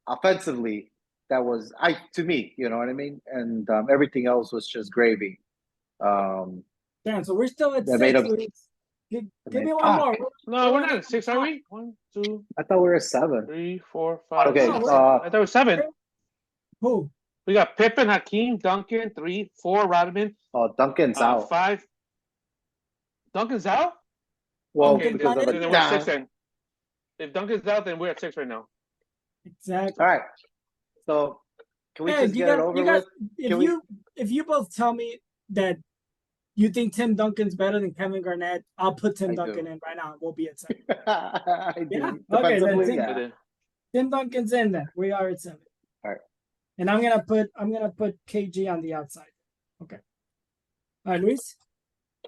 offensively. That was to me, you know what I mean? And everything else was just gravy. Damn, so we're still at 6. Give me one more. No, we're not at 6, are we? 1, 2. I thought we were at 7. 3, 4, 5. Okay. I thought it was 7. Who? We got Pippen, Hakeem, Duncan, 3, 4, Rodman, Oh, Duncan's out. 5. Duncan's out? Well, Duncan's because not of in? Then a we're at 6 down. then. If Duncan's out, then we're at 6 right now. Exactly. All right. So can we Hey, just get it over with? If you both tell me that you think Tim Duncan's better than Kevin Garnett, I'll put Tim I Duncan do. in right now. We'll be at 7. I do. Yeah. Okay, then Defensively, Tim, yeah. Tim Duncan's in then. We are at 7. All right. And I'm gonna put KG on the outside. Okay. All right, Luis.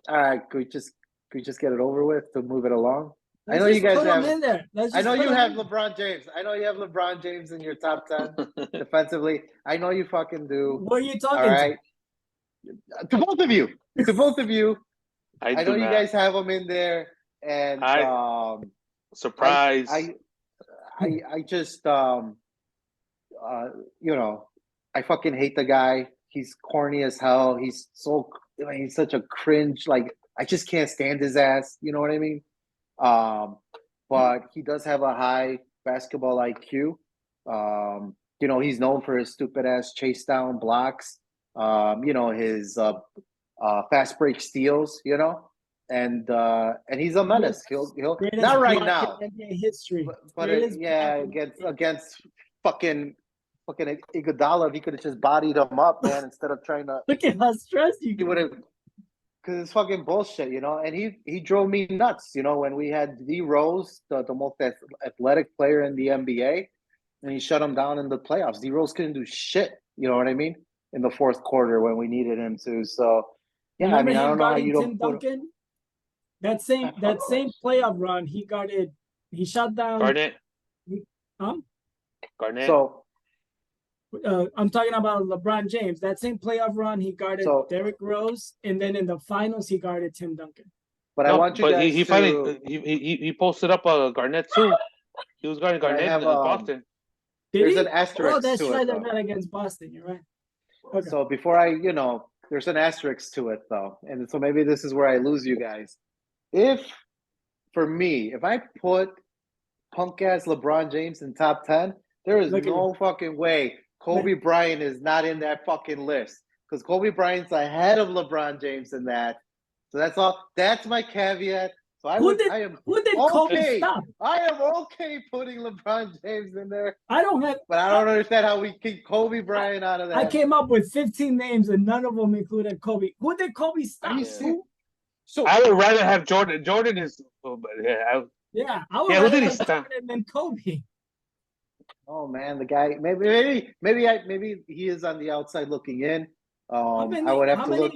All right. Could we just get it over with to move it along? I Let's know you just guys put him have. in there. Let's I just know put you him have in. LeBron James. I know you have LeBron James in your top 10 defensively. I know you fucking do. What are you talking All right. To both of you. To both of you. I know you guys have them in there, and Surprise. I just you know, I fucking hate the guy. He's corny as hell. He's such a cringe. Like, I just can't stand his ass. You know what I mean? But he does have a high basketball IQ. You know, he's known for his stupid ass chase down blocks. You know, his fast break steals. You know, and he's a menace. He'll Greatest not right block now, in NBA history. but Greatest yeah, block in against fucking Iguodala, if he could have just bodied him up, man, instead of trying to. Look at how stressed you He get. would have, because it's fucking bullshit, you know. And he drove me nuts, you know, when we had D Rose, the most athletic player in the NBA, and he shut him down in the playoffs. D Rose couldn't do shit, you know what I mean, in the fourth quarter when we needed him to. So yeah, Remember I mean, I him don't know how guarding you Tim don't put. Duncan? That same playoff run, he shut down. Garnett. So I'm talking about LeBron James. That same playoff run, he guarded Derrick Rose, and then in the finals, he guarded Tim Duncan. But I want you guys he to. finally he posted up Garnett too. He was guarding Garnett in Boston. There's an asterisk that's to right. it, They're though. not against Boston. You're right. Okay. So before there's an asterisk to it, though. And so maybe this is where I lose you guys. For me, if I put punk ass LeBron James in top 10, there is no fucking way Kobe Bryant is not in that fucking list. Because Kobe Bryant's ahead of LeBron James in that. So that's all. That's my caveat. So who did Kobe stop? I am okay putting LeBron James in there. But I don't understand how we keep Kobe Bryant out of that. I came up with 15 names and none of them included Kobe. Who did Kobe stop? So I would rather have Jordan. Jordan is. I would rather have Jordan than Kobe. Oh man, the guy. Maybe he is on the outside looking in. I would have to look.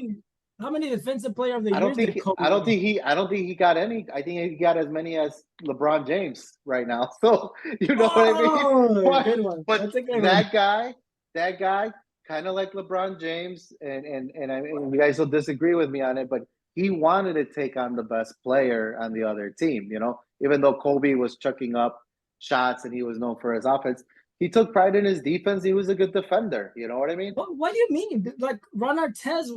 How many defensive player of the year I don't think he got any. I think he got as many as LeBron James right now. So you know what I mean. Good one. But that guy, kind of like LeBron James, and you guys will disagree with me on it, but he wanted to take on the best player on the other team. You know, even though Kobe was chucking up shots and he was known for his offense, he took pride in his defense. He was a good defender. You know what I mean? What do you mean? Like Ron Artest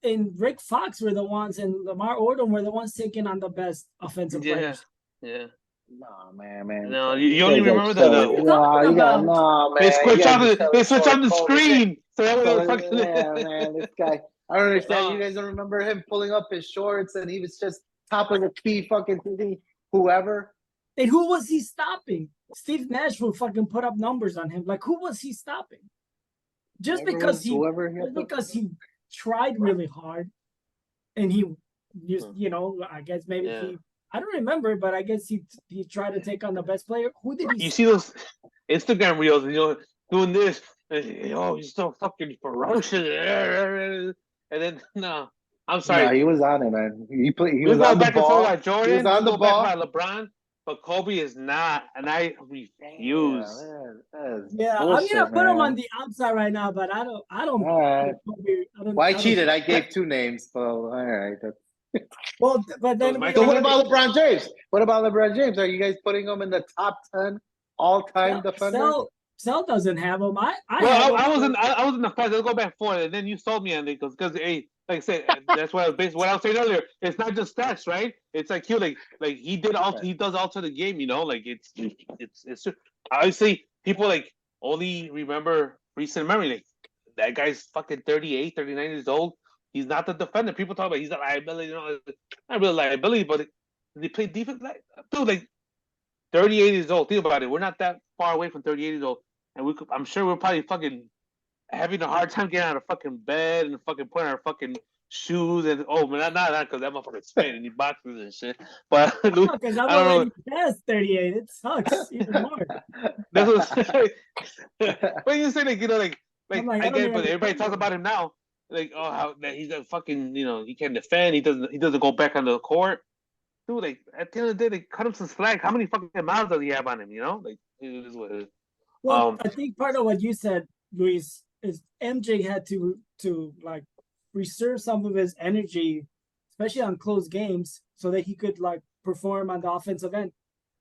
and Rick Fox were the ones, and Lamar Odom were the ones taking on the best offensive players. Yeah. No, man. No, you only remember the. No, man. They switch on the screen. Man, this guy. I don't understand. You guys don't remember him pulling up his shorts and he was just top of the key fucking thinking whoever. And who was he stopping? Steve Nash will fucking put up numbers on him. Like, who was he stopping? Just because he tried really hard and he just, I guess maybe I don't remember, but I guess he tried to take on the best player. Who did he You see those Instagram reels, doing this, you're so fucking ferocious. And then, no, I'm sorry. No, he was on it, man. He was on the ball. Jordan, he was on the ball. Back by LeBron, but Kobe is not, and I refuse. I'm gonna put him on the outside right now, but I don't. All right. Kobe, I cheated. I gave 2 names. So all right. Well, but then. So what about LeBron James? What about LeBron James? Are you guys putting him in the top 10 all-time defender? Sel doesn't have him. I was in the fight. Let's go back forward, and then you sold me on it because hey, like I said, that's what I was saying earlier. It's not just stats, right? It's like he does alter the game. Like it's obviously people like only remember recent memory. Like, that guy's fucking 38, 39 years old. He's not the defender. People talk about he's a liability. Not really liability, but they play defense. Like, dude, like 38 years old. Think about it. We're not that far away from 38 years old, and I'm sure we're probably fucking having a hard time getting out of fucking bed and fucking putting our fucking shoes and not that because that motherfucker's spinning and he boxes and shit. But Because I'm I don't already know. past 38. It sucks even more. That's what when you say like I'm like, I I don't get it, even but everybody talks remember. about him now. Like, oh, how that he's a fucking he can't defend. He doesn't go back on the court. Dude, like at the end of the day, they cut him some slack. How many fucking miles does he have on him? Like it is what it is. Well, I think part of what you said, Luis, is MJ had to like reserve some of his energy, especially on close games, so that he could like perform on the offensive end.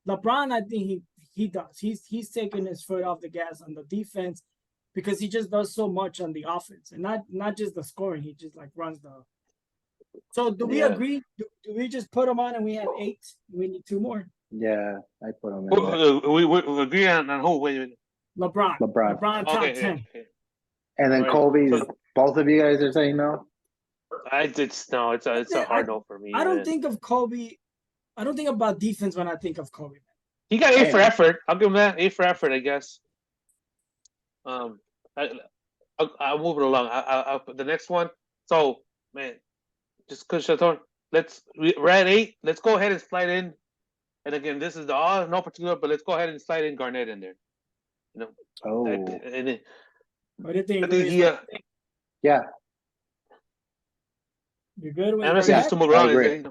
LeBron, I think he does. He's taking his foot off the gas on the defense because he just does so much on the offense and not just the scoring. He just like runs the. So do we agree? Do we just put him on and we have 8? We need 2 more. Yeah, I put him in there. We agree on who? Wait. LeBron top Okay, 10. okay. And then Right. Kobe, So- both of you guys are saying no? It's a hard no for me. I don't man. think of Kobe. I don't think about defense when I think of Kobe. He got A for effort. I'll give him that. A for effort, I guess. I'll move it along. I'll put the next one. So, man, just because we're at 8. Let's go ahead and slide in. And again, this is no particular, but let's go ahead and slide in Garnett in there. Oh, And then, What do you think? I think Luis? yeah. You're good with I'm not saying just to move around. agree.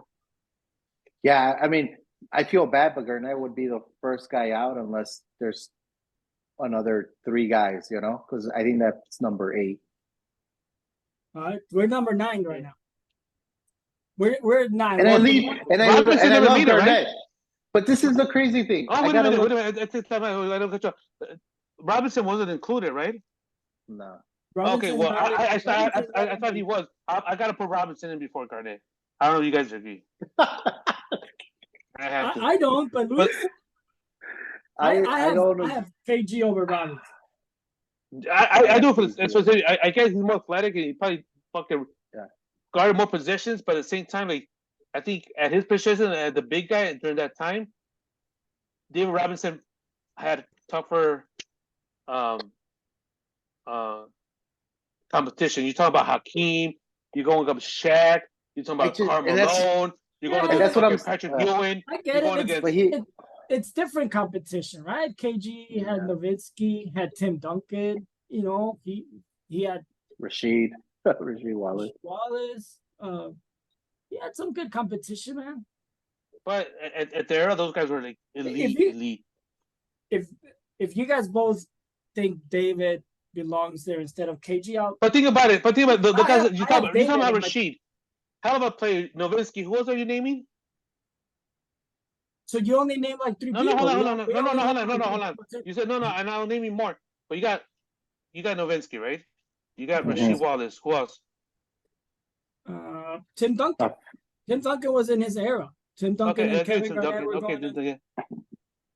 Yeah, I mean, I feel bad, but Garnett would be the first guy out unless there's another 3 guys, because I think that's number 8. All right, we're number 9 right now. We're 9. And I leave, and I Robinson love never beat her, Garnett. right? But this is the crazy thing. Oh, wait a minute. I don't get you. Robinson wasn't included, right? No. Okay, well, I thought he was. I got to put Robinson in before Garnett. I don't know if you guys agree. I have to. I don't, but Luis, I have KG over Robinson. I do for this. I guess he's more athletic and he probably fucking guarded more positions, but at the same time, like I think at his position, the big guy during that time, David Robinson had tougher competition. You talk about Hakeem, you're going up Shaq, you're talking about Carmelo, you're going against Patrick Ewing. I get it. It's different competition, right? KG had Nowitzki, had Tim Duncan. He had Rasheed Wallace. He had some good competition, man. But at the era, those guys were like elite. If you guys both think David belongs there instead of KG, but think about it. The guys you talking about Rasheed, hell of a player. Nowitzki. Who else are you naming? So you only name like 3 people. No, hold on. You said no, and I'll name you more. But you got Nowitzki, right? You got Rasheed Wallace. Who else? Tim Duncan. Tim Duncan was in his era. Tim Duncan and Kevin Garnett were going.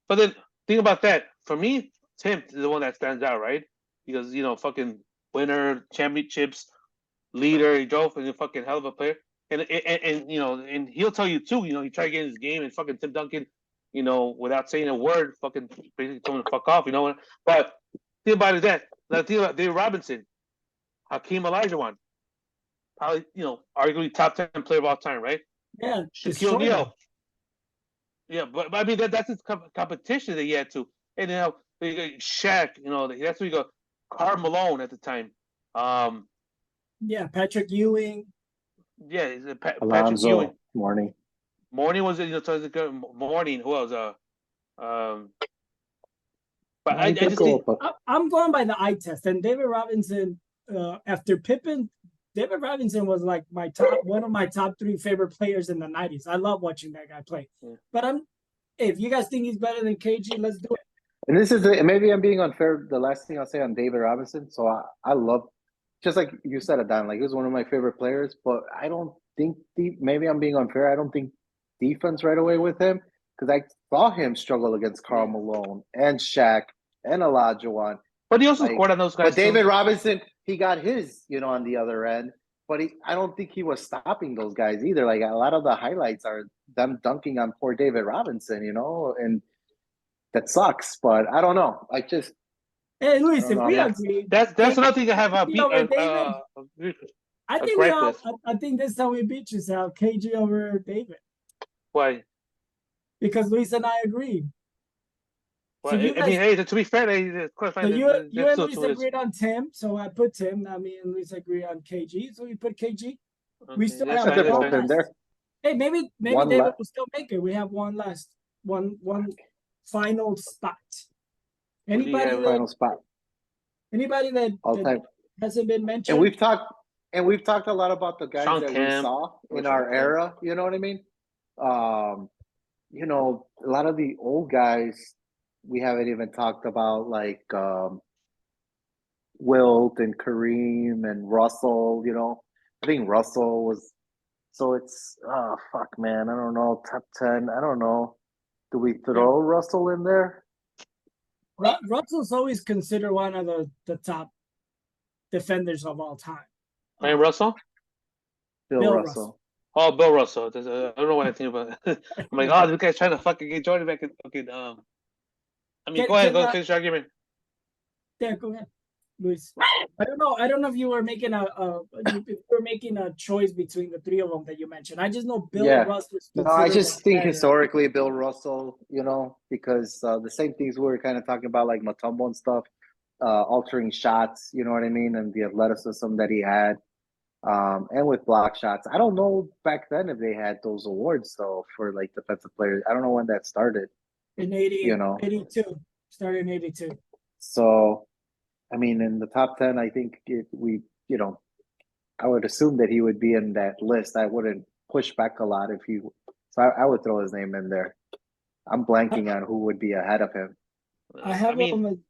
But then think about that. For me, Tim is the one that stands out, right? Because fucking winner, championships, leader. He drove and a fucking hell of a player. And he'll tell you too. He tried to get in his game and fucking Tim Duncan, without saying a word, fucking basically told him to fuck off. But think about it that. Now think about David Robinson, Hakeem Olajuwon, probably arguably top 10 player of all time, right? Yeah, Shaquille O'Neal. Yeah, but I mean that's his competition that he had to. And Shaq, that's where you go. Karl Malone at the time. Patrick Ewing. Yeah, Patrick Ewing. Morning was Morning. Who else? But I just think I'm going by the eye test. And David Robinson, after Pippen, David Robinson was like one of my top 3 favorite players in the 90s. I love watching that guy play. Yeah. But if you guys think he's better than KG, let's do it. And this is maybe I'm being unfair. The last thing I'll say on David Robinson. So I love, just like you said, Adon, like he was one of my favorite players. But I don't think maybe I'm being unfair. I don't think defense right away with him because I saw him struggle against Karl Malone and Shaq and Olajuwon. But he also Like, scored on those guys. but David too. Robinson, he got his, on the other end. But I don't think he was stopping those guys either. Like a lot of the highlights are them dunking on poor David Robinson, and that sucks. But I don't know. Hey, Luis, don't if know. we Yeah, agree, that's another thing I have KG over David. I think we gripe all. with. I think this time we beat you, Sal. KG over David Why? because Luis and I agree. Well, So you I mean, guys, hey, to be fair, of course, so you there's and still Luis to it. agreed on Tim, so I put Tim. Now me and Luis agree on KG, so we put KG. We Okay, still that's have fine, They're that's one both in last. there. Hey, maybe One David left. will still make it. We have one last, one final spot. Who do you Anybody have? that Final spot. All that time. hasn't been mentioned. And we've talked a lot about the guys Sean that we Kemp. saw in Sean our Kemp. era. You know what I mean? A lot of the old guys we haven't even talked about, like Wilt and Kareem and Russell. I think Russell was. So it's fuck, man. I don't know. Top 10. I don't know. Do we throw Russell in there? Russell's always considered one of the top defenders of all time. Ryan Russell? Bill Russell. Oh, Bill Russell. I don't know what I think about it. I'm like, oh, this guy's trying to fucking get Jordan back. Okay, I mean, go ahead, go finish your argument. Yeah, go ahead, Luis. I don't know if you were making a choice between the three of them that you mentioned. I just know Bill Russell. No, I just think historically Bill Russell, because the same things we were kind of talking about, like Mutombo and stuff, altering shots, you know what I mean, and the athleticism that he had, and with block shots. I don't know back then if they had those awards though for like defensive players. I don't know when that started. In 82. Started in 82. So, I mean, in the top 10, I think I would assume that he would be in that list. I wouldn't push back a lot so I would throw his name in there. I'm blanking on who would be ahead of him. I have him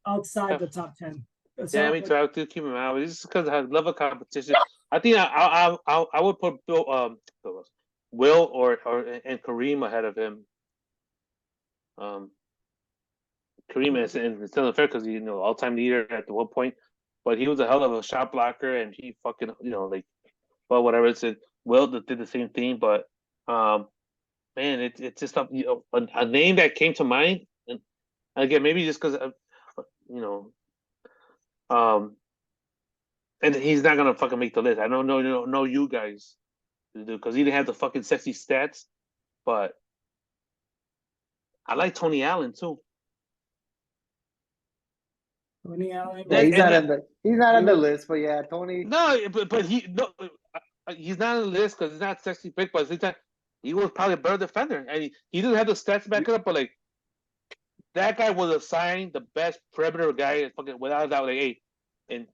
outside the top 10. Yeah, me too. I do keep him out. It's just because I love a competition. I think I would put Will and Kareem ahead of him. Kareem is still unfair because he's all-time leader at the one point, but he was a hell of a shot blocker and he fucking but whatever it's Will did the same thing, but man, it's just a name that came to mind, and again maybe just because and he's not gonna fucking make the list. I don't know you guys because he didn't have the fucking sexy stats, but I like Tony Allen too. Tony Allen. Yeah, he's not on the list, but yeah, Tony. No, but he's not on the list because he's not sexy pick, but he was probably a better defender, and he didn't have the stats to back it up. But like that guy was assigned the best perimeter guy, fucking without a doubt. Like, hey, and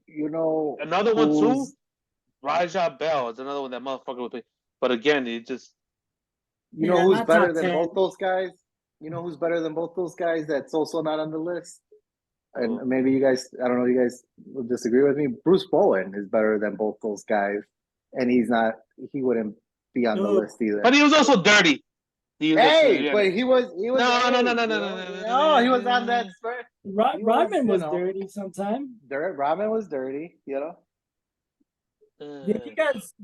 another one too, Rajah Bell is another one that motherfucker would play. But again, it just who's better than both those guys? Who's better than both those guys? That's also not on the list. And maybe you guys, I don't know, you guys will disagree with me. Bruce Bowen is better than both those guys, and he wouldn't be on the list either. But he was also dirty. But he was. No, he was on that. Rodman was dirty sometime. Rodman was dirty, Did you guys,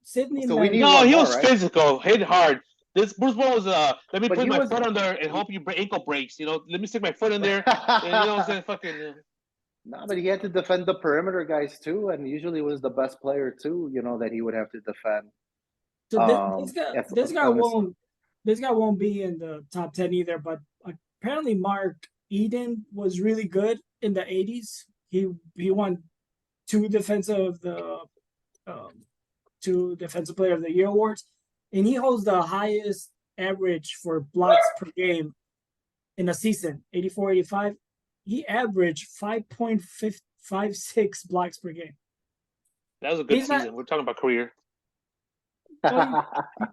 Sidney? So we need he was right? physical, hit hard. This Bruce Bowen was let me put my foot on there and hope your ankle breaks. Let me stick my foot in there. And, you know what I'm saying? Fucking. No, but he had to defend the perimeter guys too, and usually was the best player too. That he would have to defend. So this guy won't be in the top 10 either. But apparently, Mark Eden was really good in the 80s. He won two defensive player of the year awards. And he holds the highest average for blocks per game in a season, 84-85. He averaged 5.56 blocks per game. That was a good season. We're talking about career. He's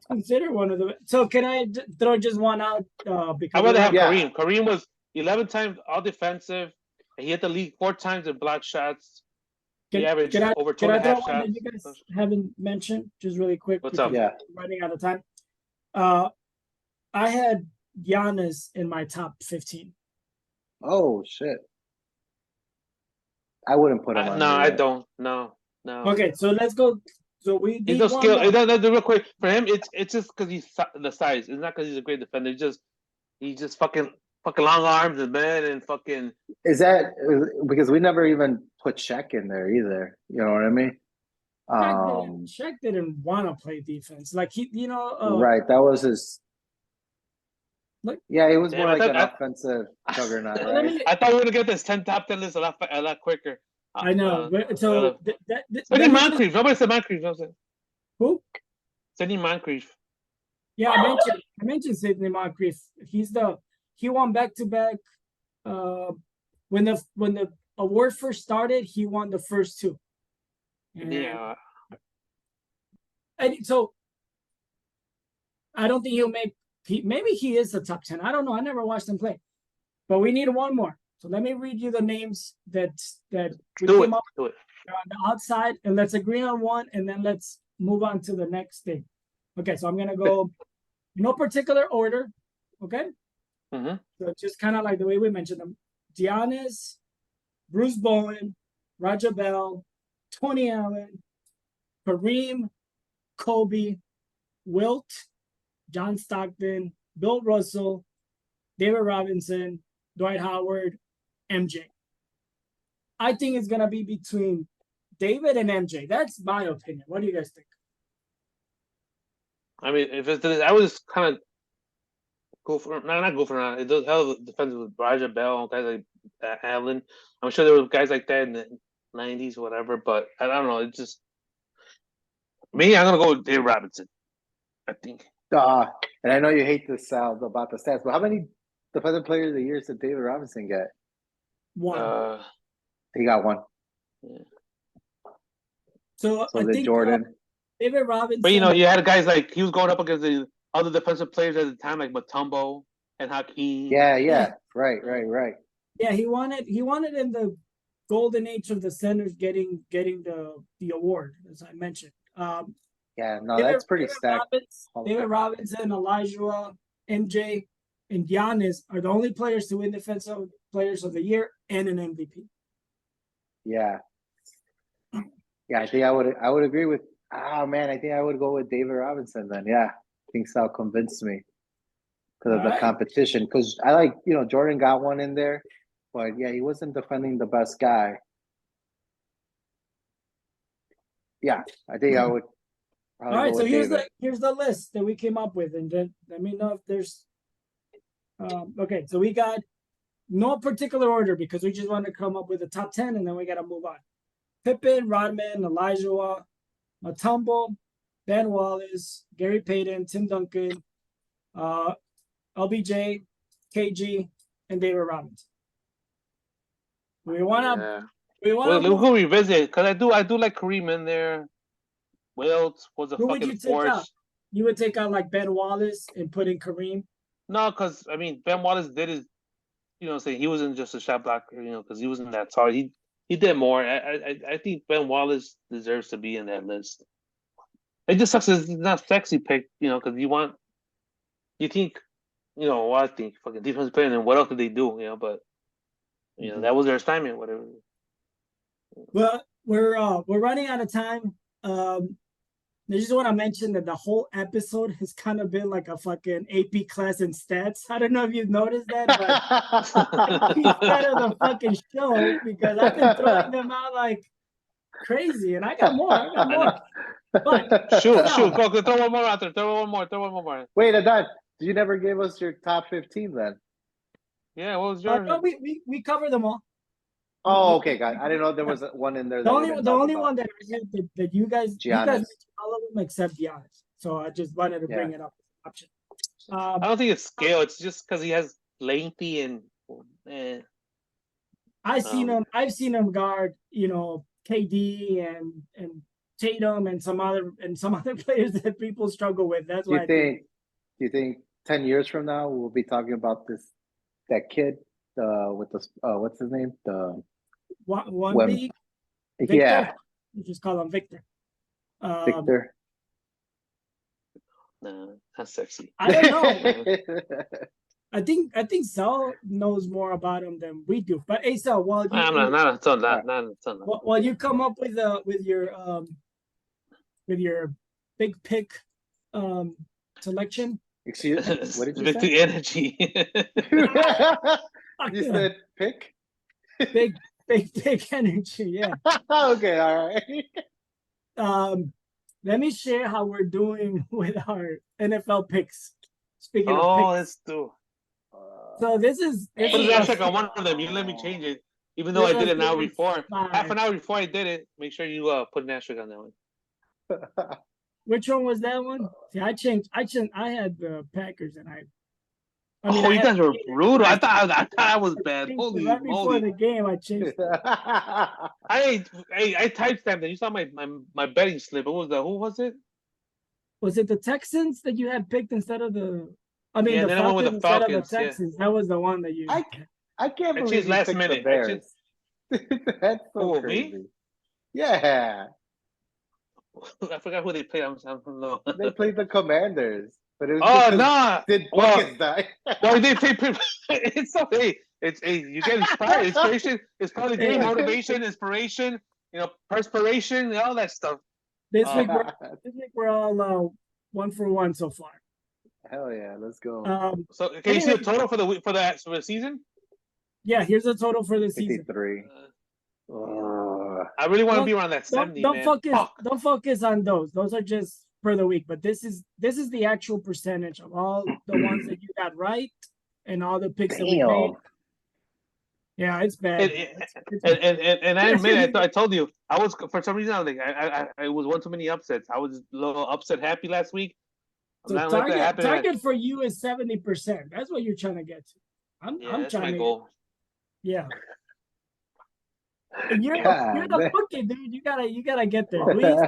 considered one of the. So can I throw just one out? Because I'd rather have Kareem. Kareem was 11 times all defensive. And he hit the league 4 times in block shots. He averaged over 2.5 shots. That you guys haven't mentioned, just really quick. What's up? Yeah. Running out of time. I had Giannis in my top 15. Oh shit! I wouldn't put him on. No, here I yet. don't. No. Okay, so let's go. So we He's need no one skill. more. That's real quick for him. It's just because he's the size. It's not because he's a great defender. He's just fucking long arms and man and fucking. Is that because we never even put Shaq in there either? You know what I mean? Shaq didn't want to play defense. Like Right. That was his. Like, yeah, he was Damn, more I like thought- an offensive juggernaut, let right? me- I thought we were gonna get this 10 top 10 list a lot quicker. I know. So Sidney Moncrief. Nobody said Moncrief. No, who? Sidney Moncrief. Yeah, I mentioned Sidney Moncrief. He won back-to-back. When the award first started, he won the first two. Yeah. And so I don't think he'll make. Maybe he is the top 10. I don't know. I never watched him play, but we need one more. So let me read you the names that we Do came it. up Do it. on the outside, and let's agree on one, and then let's move on to the next thing. Okay, so I'm gonna go no particular order. Okay, Mm-hmm. so just kind of like the way we mentioned them: Giannis, Bruce Bowen, Roger Bell, Tony Allen, Kareem, Kobe, Wilt, John Stockton, Bill Russell, David Robinson, Dwight Howard, MJ. I think it's gonna be between David and MJ. That's my opinion. What do you guys think? I mean, if it's I would just kind of go for not go for it. It does hell of a defense with Raja Bell, guys like Allen. I'm sure there were guys like that in the '90s, whatever. But I don't know. It's just me. I'm gonna go with David Robinson. I think. And I know you hate this about the stats, but how many defensive players of the year did David Robinson get? One. He got one. Yeah. So I did think Jordan. David Robinson. But you had guys like he was going up against the other defensive players at the time, like Mutombo and Hakeem. Yeah. Right. Yeah, he wanted in the golden age of the centers getting the award, as I mentioned. Yeah, no, that's pretty stacked. David Robinson, Elijah, MJ, and Giannis are the only players to win Defensive Players of the Year and an MVP. Yeah, I think I would agree with. Oh man, I think I would go with David Robinson then. Yeah, I think Sal convinced me because of the competition. Because I like Jordan got one in there, but yeah, he wasn't defending the best guy. Yeah, I think I would. All right, so here's the list that we came up with, and then let me know if there's. Okay, so we got no particular order because we just want to come up with the top 10, and then we got to move on. Pippen, Rodman, Elijah, Mutombo, Ben Wallace, Gary Payton, Tim Duncan, LBJ, KG, and David Robinson. We want to. We'll go revisit because I do like Kareem in there. Wilt was a fucking force. You would take out like Ben Wallace and put in Kareem? No, because I mean Ben Wallace did his, saying he wasn't just a shot blocker, because he wasn't that tall. He did more. I think Ben Wallace deserves to be in that list. It just sucks it's not sexy pick, because you think, I think fucking defensive player, and then what else did they do, but that was their assignment, whatever. Well, we're running out of time. I just want to mention that the whole episode has kind of been like a fucking AP class in stats. I don't know if you've noticed that, but instead of the fucking show, because I've been throwing them out like crazy, and I got more. But shoot, go throw one more out there. Throw one more. Wait, Adnan, you never gave us your top 15 then. Yeah, what was yours? No, we covered them all. Oh, okay, guys. I didn't know there was one in there. The only one that I had that you guys mentioned all of them except Giannis. So I just wanted to bring it up as an option. I don't think it's scale. It's just because he has lengthy and. I've seen him guard, KD and Tatum and some other players that people struggle with. That's why. Do you think 10 years from now we'll be talking about that kid with the what's his name, the one big Victor? Yeah, you just call him Victor. Victor. No, that's sexy. I don't know. I think Sal knows more about him than we do. But hey, Sal, I'm not a ton that. Not a ton. while you come up with your big pick selection. Excuse me, what did you With say? the energy. You said pick? big energy, yeah. Okay, all right. Let me share how we're doing with our NFL picks. Speaking of Oh, picks, let's do. so this is Put an asterisk on one of them. You let me change it, even though I did it an hour before. Half an hour before I did it. Make sure you put an asterisk on that one. Which one was that one? See, I changed. I had the Packers, and You guys were brutal. I thought I was bad. Holy right before moly! the game, I changed. I timestamped it. You saw my betting slip. Who was it? Was it the Texans that you had picked instead of the? I mean, Yeah, the then I went with Falcons the instead of Falcons, the yeah. Texans. That was the one that you. I can't I believe changed you last picked minute. the Bears. That's so Who, crazy. me? Yeah, I forgot who they played. I don't know. they played the Commanders, but it was Oh because no! did Well, buckets die? well, they play. It's okay. It's you get inspired. Inspiration is probably good. Yeah. Motivation, inspiration. Perspiration, and all that stuff. This week we're all 1-for-1 so far. Hell yeah, let's go. So can you see the total for the season? Yeah, here's the total for the season. 53. I really want to be around that 70. Don't man. focus. Fuck. Don't focus on those. Those are just for the week. But this is the actual percentage of all the ones that you got right and all the picks that we made. Yeah, it's bad. And I admit, I told you, I was for some reason I was one too many upsets. I was a little upset happy last week. So target for you is 70%. That's what you're trying to get to. I'm that's trying my to goal. Yeah. And you're the bookie, dude. You gotta get there. Please.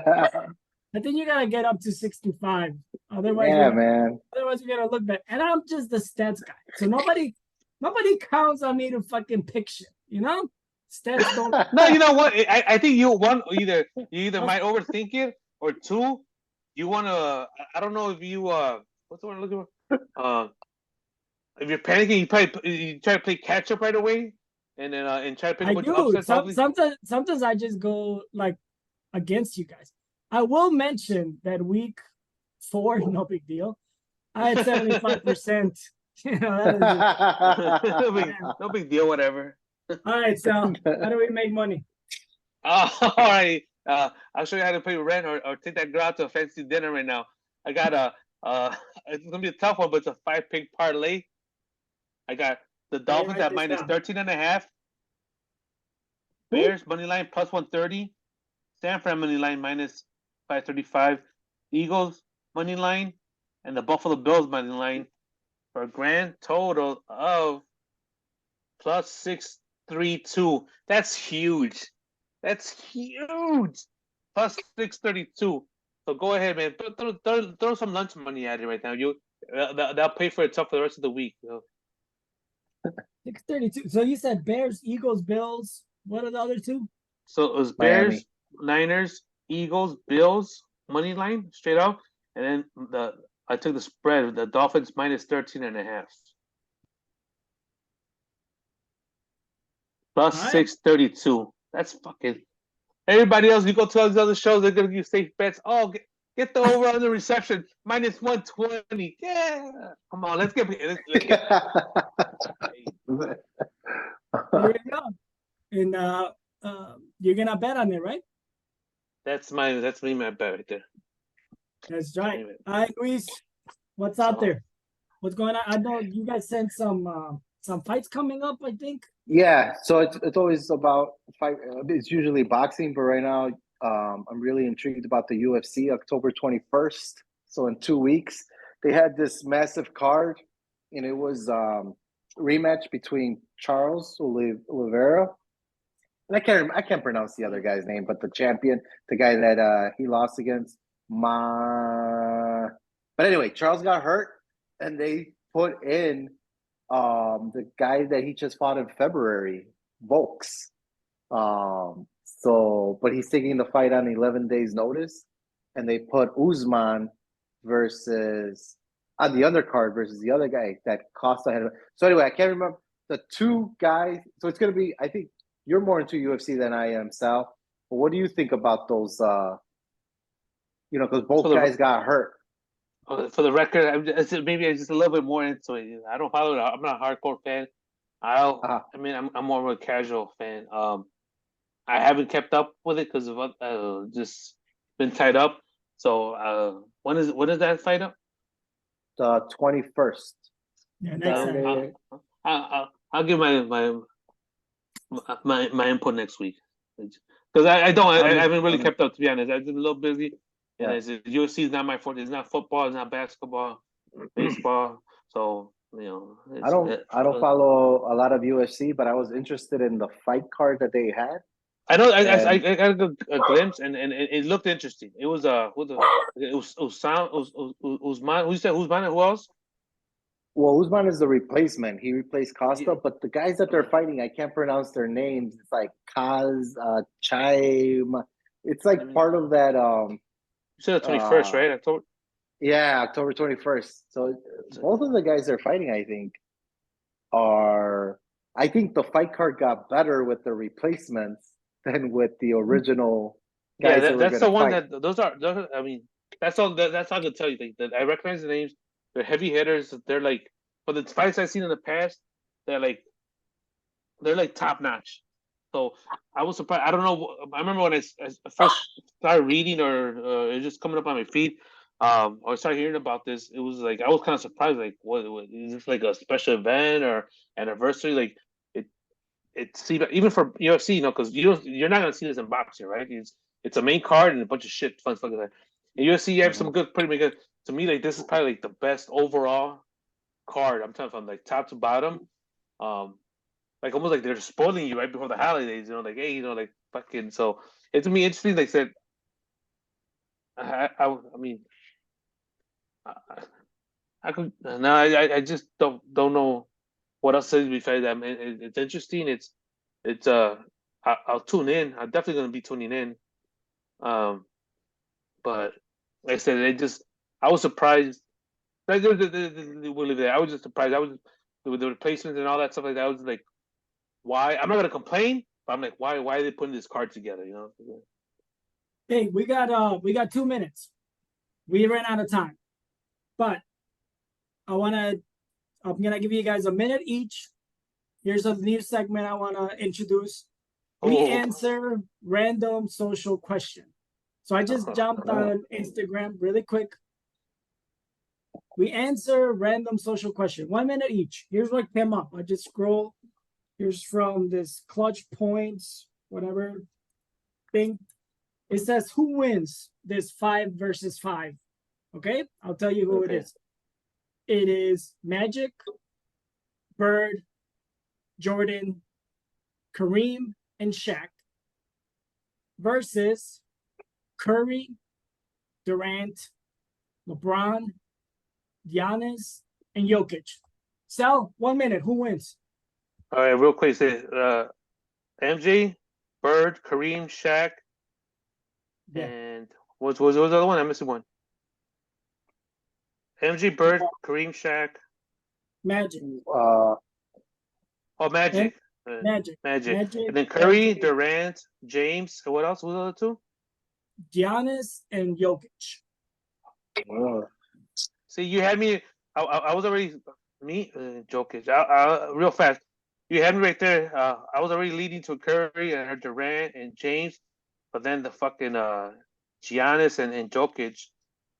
I think you gotta get up to 65. Otherwise, man. Otherwise, you're gonna look bad. And I'm just the stats guy. So nobody counts on me to fucking pick shit. Stats don't. No, you know what? I think you either might overthink it, or two, you wanna. I don't know if you what's the word I'm looking for? If you're panicking, you try to play catch up right away, and then try to pick a bunch of upsets. Sometimes I just go like against you guys. I will mention that week 4, no big deal. I had 75%. No big deal, whatever. All right, so how do we make money? All right. I'll show you how to pay rent or take that girl out to a fancy dinner right now. I got it's gonna be a tough one, but it's a 5-pick parlay. I got the Dolphins at minus 13.5. Bears money line plus 130. San Fran money line minus 535. Eagles money line and the Buffalo Bills money line for a grand total of plus 632. That's huge. That's huge. Plus 632. So go ahead, man. Throw some lunch money at it right now. That'll pay for itself for the rest of the week. 632. So you said Bears, Eagles, Bills. What are the other two? So it was Bears, Niners, Eagles, Bills money line straight up, and then I took the spread. The Dolphins minus 13.5. Plus 632. That's fucking. Everybody else, you go to all these other shows, they're gonna give you safe bets. Oh, get the over on the reception minus 120. Yeah, come on, let's get. There you go. And you're gonna bet on it, right? That's my bet right there. That's right. All right, Luis, what's out there? What's going on? I know you guys sent some fights coming up, I think. Yeah, so it's always about fight. It's usually boxing, but right now I'm really intrigued about the UFC October 21st. So in 2 weeks, they had this massive card, and it was rematch between Charles Oliveira. And I can't pronounce the other guy's name, but the champion, the guy that he lost against. But anyway, Charles got hurt, and they put in the guy that he just fought in February, Volks. But he's taking the fight on 11 days notice, and they put Usman versus on the undercard versus the other guy that Costa had. So anyway, I can't remember the two guys. So it's gonna be. I think you're more into UFC than I am, Sal. But what do you think about those? Because both So the- guys got hurt. For the record, maybe I'm just a little bit more into it. I don't follow it. I'm not a hardcore fan. I mean, I'm more of a casual fan. I haven't kept up with it because of just been tied up. So when is that fight up? The 21st. Yeah, next Saturday. Saturday. I'll give my input next week because I haven't really kept up, to be honest. I've been a little busy, and UFC is not my forte. It's not football. It's not basketball, baseball. So I don't follow a lot of UFC, but I was interested in the fight card that they had. I know. I got a glimpse, and it looked interesting. It was it was Usman. Who said Usman? Who else? Well, Usman is the replacement. He replaced Costa, but the guys that they're fighting, I can't pronounce their names. It's like Kaz, Chaim. It's like part of that. You said the 21st, right? October. Yeah, October 21st. So both of the guys they're fighting, I think, I think the fight card got better with the replacements than with the original guys. Yeah, that's the one that those are. I mean, that's all. That's all I can tell you. That I recognize the names. They're heavy hitters. They're like, for the fights I've seen in the past, they're like top notch. So I was surprised. I don't know. I remember when I first started reading or it was just coming up on my feed. Or I started hearing about this. It was like I was kind of surprised. Like, what is this, like a special event or anniversary? Like it's even for UFC, because you're not gonna see this in boxing, right? It's a main card and a bunch of shit, fun stuff like that. In UFC, you have some pretty good. To me, like this is probably like the best overall card. I'm telling you, from like top to bottom. Like almost like they're spoiling you right before the holidays. Like, hey, like fucking. So it's to me interesting. Like I said, I mean, I could no, I just don't know what else to say besides that. It's interesting. It's I'll tune in. I'm definitely gonna be tuning in. But like I said, I was surprised. We'll leave it. I was just surprised. With the replacements and all that stuff like that. I was like, why? I'm not gonna complain, but I'm like, why are they putting this card together? Hey, we got 2 minutes. We ran out of time, but I'm gonna give you guys a minute each. Here's a new segment I wanna introduce. We answer random social question. So I just jumped on Instagram really quick. We answer random social question. 1 minute each. Here's what came up. I just scroll. Here's from this Clutch Points, whatever thing. It says, who wins this 5 versus 5? Okay, I'll tell you who it is. It is Magic, Bird, Jordan, Kareem, and Shaq versus Curry, Durant, LeBron, Giannis, and Jokic. Sal, 1 minute. Who wins? All right, real quick. Say MJ, Bird, Kareem, Shaq, and what was the other one? I'm missing one. MJ, Bird, Kareem, Shaq, Magic. Magic. Magic. And then Curry, Durant, James, and what else? What were the other two? Giannis and Jokic. See, you had me. I was already Jokic. Real fast. You had me right there. I was already leading to Curry and Durant and James, but then the fucking Giannis and Jokic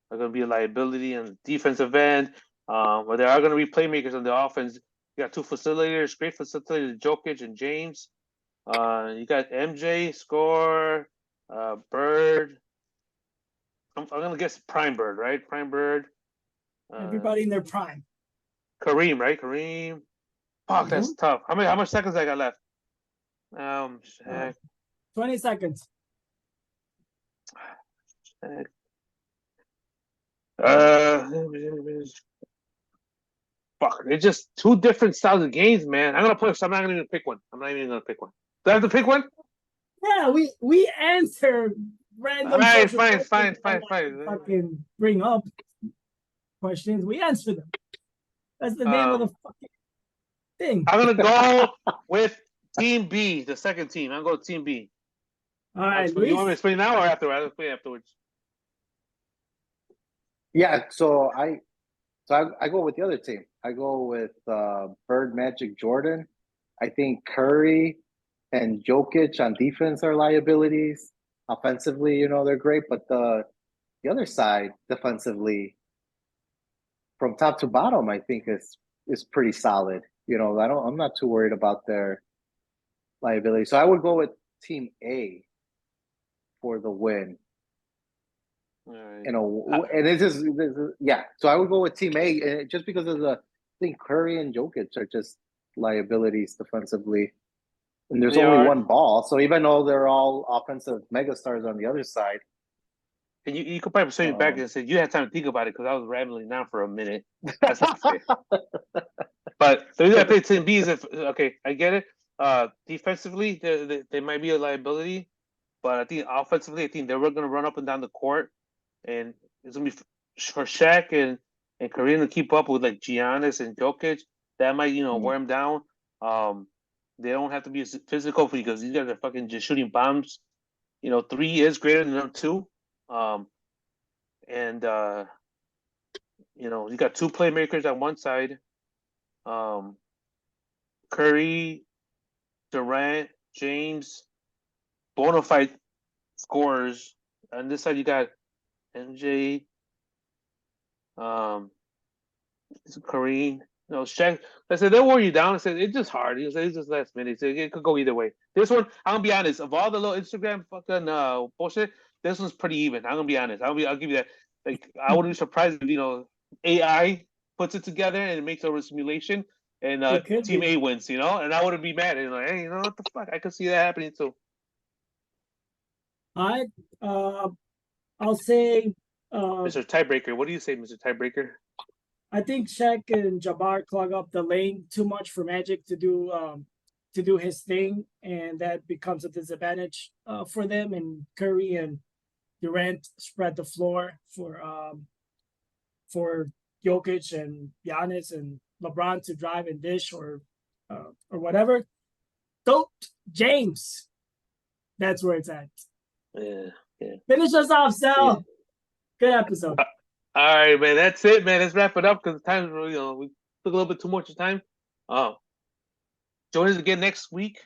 are going to be a liability on the defensive end. Where there are going to be playmakers on the offense. You got two facilitators, great facilitators, Jokic and James. You got MJ, Score, Bird. I'm going to guess Prime Bird, right? Prime Bird. Everybody in their prime. Kareem, right? Kareem. Fuck, that's tough. How much seconds I got left? 20 seconds. Fuck, it's just two different styles of games, man. I'm not even gonna pick one. I'm not even gonna pick one. Do I have to pick one? Yeah, we answer random. All right, fine. Fucking bring up. questions, we answer them. That's the name of the fucking thing. I'm gonna go with Team B, the second team. I'm going to Team B. All right, You want me to Luis. explain now or afterwards? I'll explain afterwards. Yeah, so I go with the other team. I go with Bird, Magic, Jordan. I think Curry and Jokic on defense are liabilities. Offensively, they're great, but the other side defensively, from top to bottom, I think is pretty solid. I'm not too worried about their liability. So I would go with Team A for the win. All right. And this is yeah. So I would go with Team A just because of I think Curry and Jokic are just liabilities defensively, and there's They only are. one ball. So even though they're all offensive megastars on the other side, And you could probably swing me back and say you had time to think about it because I was rambling now for a minute. That's not fair. But the reason I played Team B is I get it. Defensively, they might be a liability, but I think offensively, I think they were going to run up and down the court, and it's going to be for Shaq and Kareem to keep up with like Giannis and Jokic. That might wear them down. They don't have to be physical because these guys are fucking just shooting bombs. 3 is greater than them 2. And you got 2 playmakers on one side. Curry, Durant, James, bona fide scorers. On this side, you got MJ, Kareem. Shaq. I said they'll wear you down. I said it's just hard. It's just last minute. It could go either way. This one, I'm gonna be honest. Of all the little Instagram fucking bullshit, this one's pretty even. I'm gonna be honest. I'll give you that. Like I wouldn't be surprised if AI puts it together and it makes a simulation and Team A wins. And I wouldn't be mad. And like, hey, what the fuck? I could see that happening too. All right. I'll say. Mr. Tiebreaker. What do you say, Mr. Tiebreaker? I think Shaq and Jabbar clog up the lane too much for Magic to do his thing, and that becomes a disadvantage for them. And Curry and Durant spread the floor for Jokic and Giannis and LeBron to drive and dish or whatever. Goat James. That's where it's at. Yeah. Finish us off, Sal. Yeah. Good episode. All right, man. That's it, man. Let's wrap it up because the time, we took a little bit too much time. Join us again next week.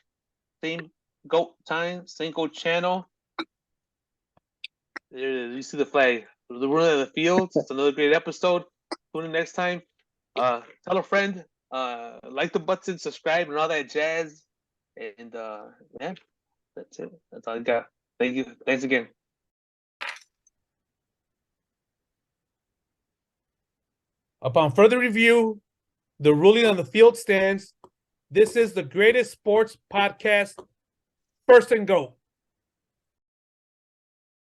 Same GOAT time, same GOAT channel. There, you see the flag. The ruling of the fields. It's another great episode. Tune in next time. Tell a friend. Like the button, subscribe, and all that jazz. And yeah, that's it. That's all I got. Thank you. Thanks again. Upon further review, the ruling on the field stands. This is the greatest sports podcast, First and Goat.